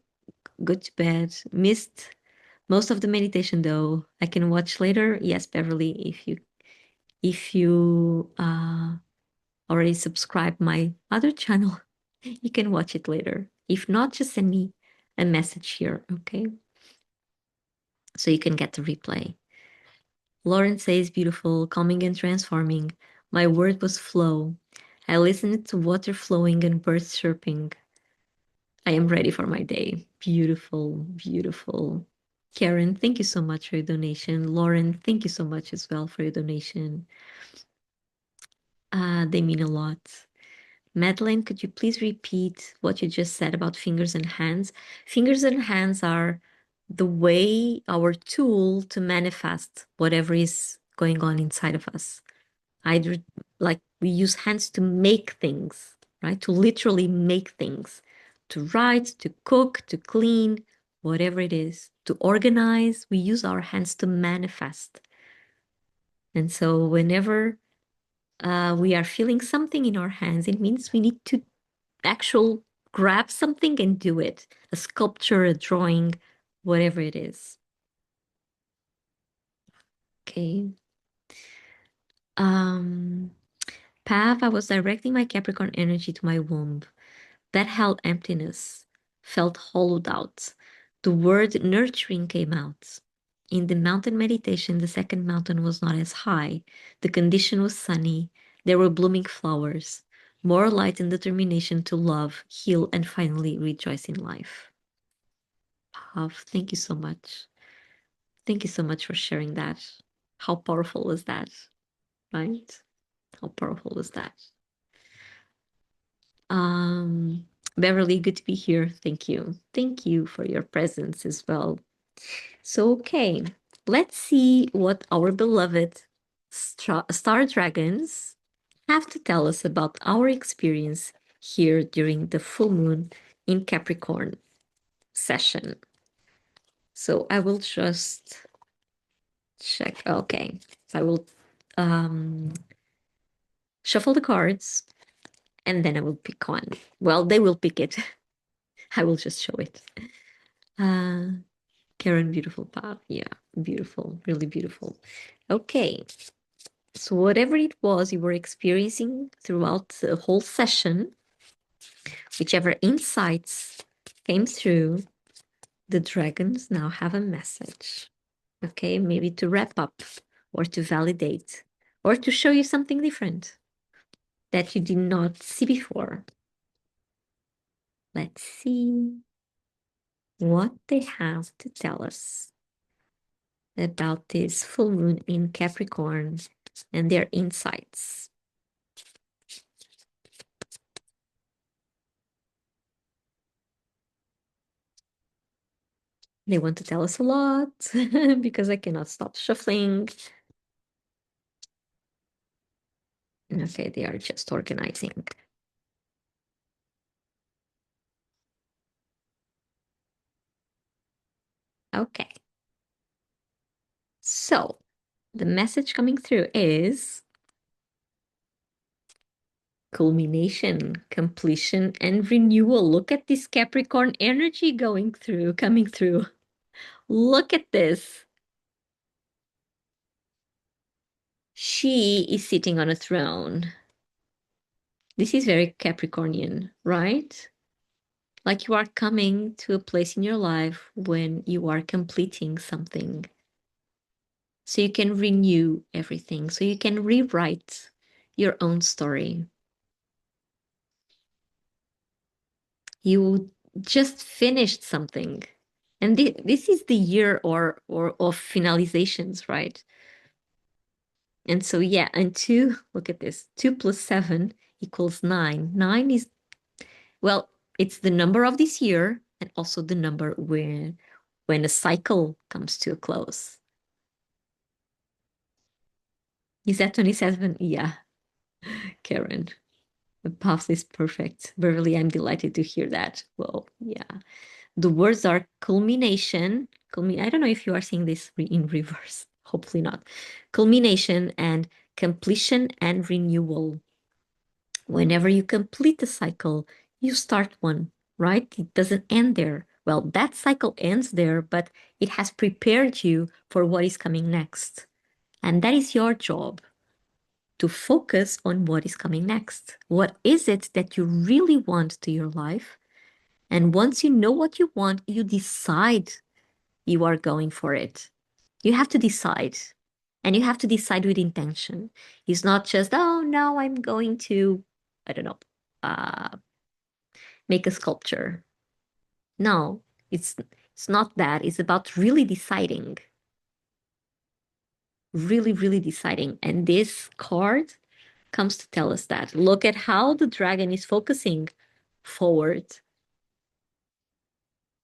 good to bed. Missed Most of the meditation, though, I can watch later. Yes, Beverly, if you already subscribe my other channel, you can watch it later. If not, just send me a message here, okay? So you can get the replay. Lauren says, beautiful, calming and transforming. My word was flow. I listened to water flowing and birds chirping. I am ready for my day. Beautiful, beautiful. Karen, thank you so much for your donation. Lauren, thank you so much as well for your donation. They mean a lot. Madeline, could you please repeat what you just said about fingers and hands? Fingers and hands are the way, our tool to manifest whatever is going on inside of us. Either like we use hands to make things, right? To literally make things, to write, to cook, to clean, whatever it is, to organize. We use our hands to manifest. And so whenever we are feeling something in our hands, it means we need to actual grab something and do it. A sculpture, a drawing, whatever it is. Okay. Pav, I was directing my Capricorn energy to my womb. That held emptiness, felt hollowed out. The word nurturing came out. In the mountain meditation, the second mountain was not as high. The condition was sunny. There were blooming flowers. More light and determination to love, heal, and finally rejoice in life. Pav, thank you so much. Thank you so much for sharing that. How powerful is that, right? How powerful is that? Beverly, good to be here. Thank you. Thank you for your presence as well. So, okay, let's see what our beloved star dragons have to tell us about our experience here during the full moon in Capricorn session. So I will just check. Okay, so I will shuffle the cards and then I will pick one. Well, they will pick it. I will just show it. Karen, beautiful path. Yeah, beautiful, really beautiful. Okay, so whatever it was you were experiencing throughout the whole session, whichever insights came through, the dragons now have a message. Okay, maybe to wrap up or to validate or to show you something different that you did not see before. Let's see what they have to tell us about this full moon in Capricorn and their insights. They want to tell us a lot because I cannot stop shuffling. Okay, they are just organizing. Okay. So the message coming through is culmination, completion, and renewal. Look at this Capricorn energy coming through. Look at this. She is sitting on a throne. This is very Capricornian, right? Like you are coming to a place in your life when you are completing something. So you can renew everything. So you can rewrite your own story. You just finished something. And this is the year or of finalizations, right? And so yeah, and 2, look at this. 2 plus 7 equals 9. 9 is, well, it's the number of this year and also the number when a cycle comes to a close. Is that 27? Yeah, Karen. The path is perfect. Beverly, I'm delighted to hear that. Well, yeah. The words are culmination. I don't know if you are seeing this in reverse. Hopefully not. Culmination and completion and renewal. Whenever you complete a cycle, you start one, right? It doesn't end there. Well, that cycle ends there, but it has prepared you for what is coming next. And that is your job, to focus on what is coming next. What is it that you really want to your life? And once you know what you want, you decide you are going for it. You have to decide. And you have to decide with intention. It's not just, oh, now I'm going to, I don't know, uh, make a sculpture. No, it's not that. It's about really deciding. Really, really deciding. And this card comes to tell us that. Look at how the dragon is focusing forward.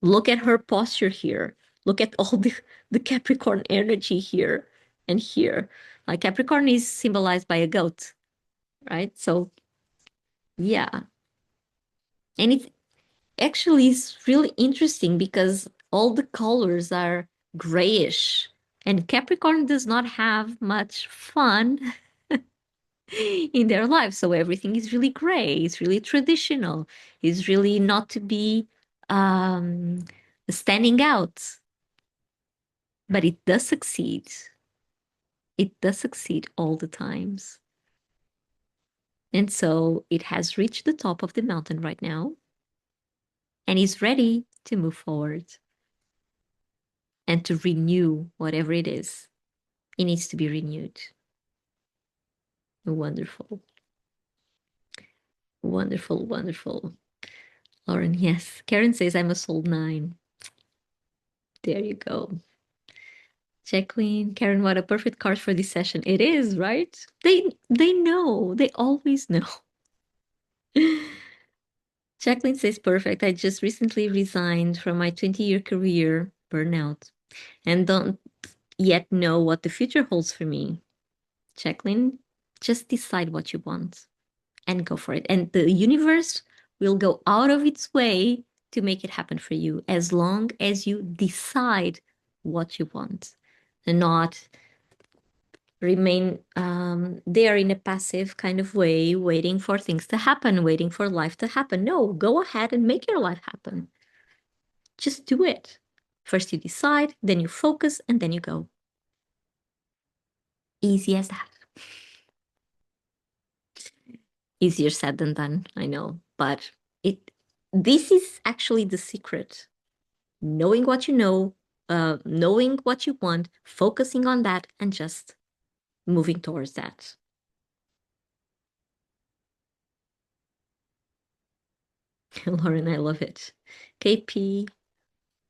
Look at her posture here. Look at all the Capricorn energy here and here. Like Capricorn is symbolized by a goat, right? So, yeah. And it actually is really interesting because all the colors are grayish, and Capricorn does not have much fun in their life. So everything is really gray. It's really traditional. It's really not to be um, standing out. But it does succeed. It does succeed all the times. And so it has reached the top of the mountain right now and is ready to move forward and to renew whatever it is. It needs to be renewed. Wonderful. Wonderful, wonderful. Lauren, yes. Karen says I'm a soul 9. There you go. Jacqueline, Karen, what a perfect card for this session. It is, right? They know. They always know. Jacqueline says perfect. I just recently resigned from my 20-year career burnout and don't yet know what the future holds for me. Jacqueline, just decide what you want and go for it. And the universe will go out of its way to make it happen for you as long as you decide what you want and not remain there in a passive kind of way, waiting for things to happen, waiting for life to happen. No, go ahead and make your life happen. Just do it. First you decide, then you focus, and then you go. Easy as that. Easier said than done, I know, but this is actually the secret. Knowing what you know, knowing what you want, focusing on that, and just moving towards that. Lauren, I love it. KP,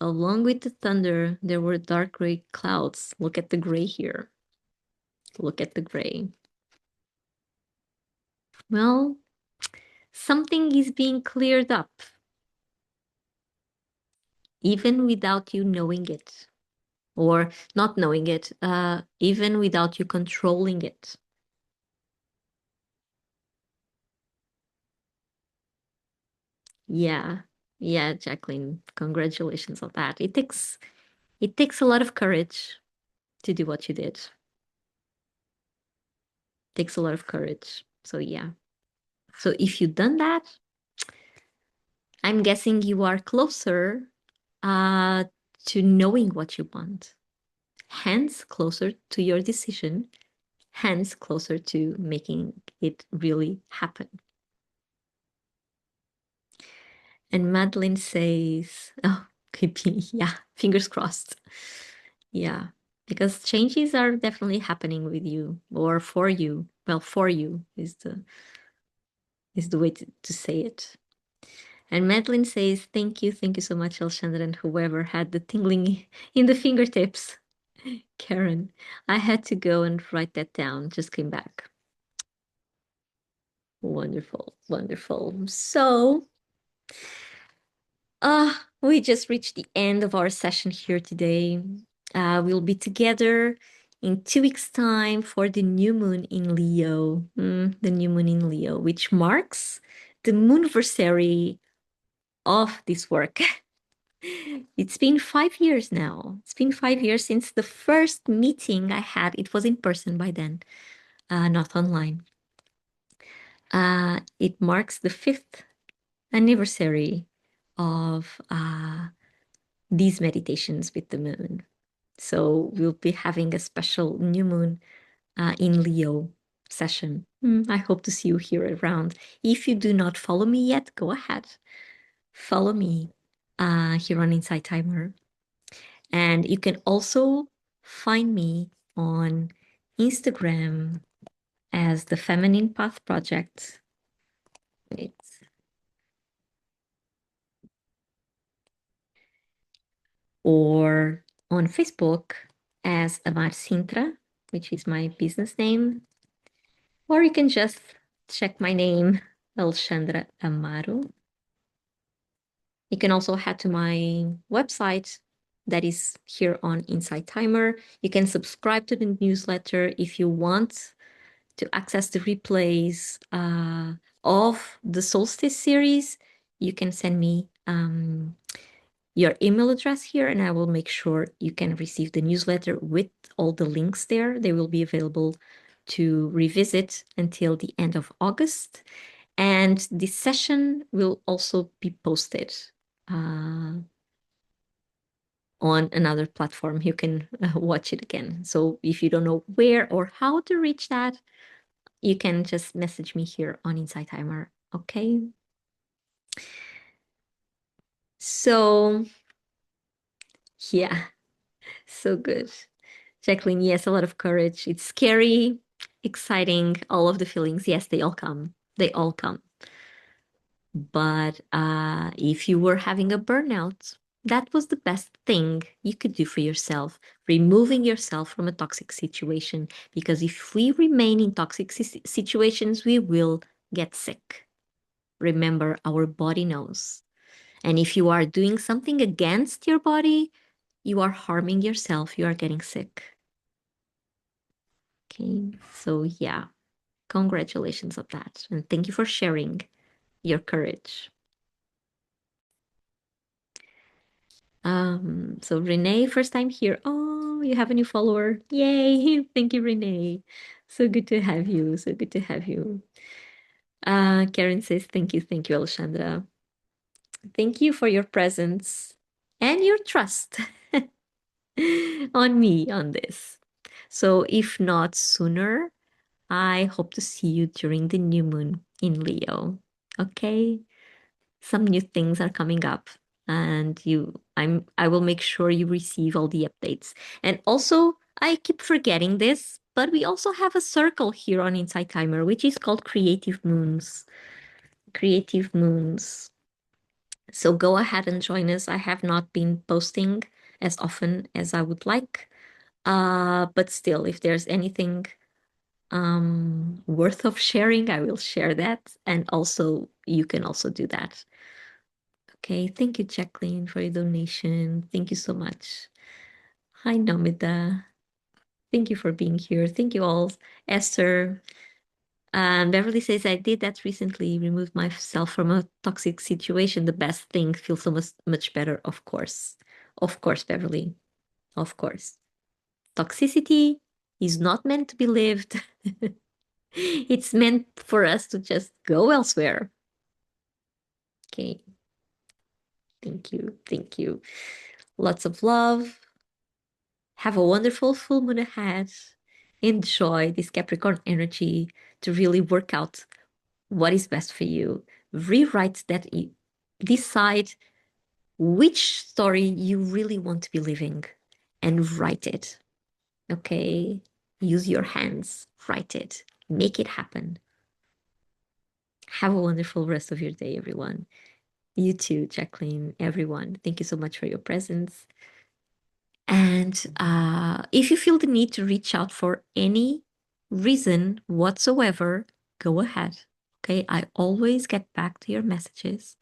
along with the thunder, there were dark gray clouds. Look at the gray here. Look at the gray. Well, something is being cleared up, even without you knowing it, or not knowing it, even without you controlling it. Yeah, yeah, Jacqueline, congratulations on that. It takes a lot of courage to do what you did. It takes a lot of courage. So yeah. So if you've done that, I'm guessing you are closer uh, to knowing what you want, hence closer to your decision, hence closer to making it really happen. And Madeline says, oh, could be, yeah, fingers crossed. Yeah, because changes are definitely happening with you or for you. Well, for you is the way to say it. And Madeline says, thank you so much, Alexandra, and whoever had the tingling in the fingertips. Karen, I had to go and write that down, just came back. Wonderful, wonderful. So, we just reached the end of our session here today. We'll be together in 2 weeks' time for the new moon in Leo. The new moon in Leo, which marks the moonversary of this work. It's been 5 years now. It's been 5 years since the first meeting I had. It was in person by then, not online. It marks the 5th anniversary of these meditations with the moon. So we'll be having a special new moon in Leo session. I hope to see you here around. If you do not follow me yet, go ahead. Follow me here on Inside Timer. And you can also find me on Instagram as the Feminine Path Project. It's, or on Facebook as Amar Sintra, which is my business name. Or you can just check my name, Alexandra Amaro. You can also head to my website that is here on Inside Timer. You can subscribe to the newsletter if you want to access the replays of the Solstice series. You can send me your email address here, and I will make sure you can receive the newsletter with all the links there. They will be available to revisit until the end of August. And this session will also be posted on another platform. You can watch it again. So if you don't know where or how to reach that, you can just message me here on Inside Timer. Okay. So yeah, so good. Jacqueline, yes, a lot of courage. It's scary, exciting, all of the feelings. Yes, they all come. They all come. But if you were having a burnout, that was the best thing you could do for yourself, removing yourself from a toxic situation. Because if we remain in toxic situations, we will get sick. Remember, our body knows. And if you are doing something against your body, you are harming yourself, you are getting sick. Okay, so yeah, congratulations on that. And thank you for sharing your courage. So Renee, first time here. Oh, you have a new follower. Yay. Thank you, Renee. So good to have you. So good to have you. Karen says, thank you, Alexandra. Thank you for your presence and your trust on me on this. So if not sooner, I hope to see you during the new moon in Leo. Okay? Some new things are coming up and I will make sure you receive all the updates. And also, I keep forgetting this, but we also have a circle here on Inside Timer, which is called Creative Moons. Creative Moons. So go ahead and join us. I have not been posting as often as I would like. But still, if there's anything worth of sharing, I will share that. And also, you can also do that. Okay, thank you, Jacqueline, for your donation. Thank you so much. Hi, Nomida. Thank you for being here. Thank you all. Esther. Beverly says, I did that recently, removed myself from a toxic situation. The best thing, feel so much better, of course. Of course, Beverly. Of course. Toxicity is not meant to be lived. It's meant for us to just go elsewhere. Okay. Thank you. Thank you. Lots of love. Have a wonderful full moon ahead. Enjoy this Capricorn energy to really work out what is best for you. Rewrite that, decide which story you really want to be living and write it. Okay? Use your hands, write it, make it happen. Have a wonderful rest of your day, everyone. You too, Jacqueline, everyone. Thank you so much for your presence. And if you feel the need to reach out for any reason whatsoever, go ahead. Okay, I always get back to your messages.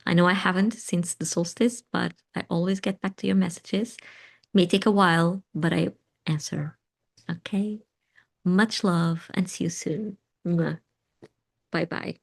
I know I haven't since the solstice, but I always get back to your messages. May take a while, but I answer. Okay, much love and see you soon. Bye bye.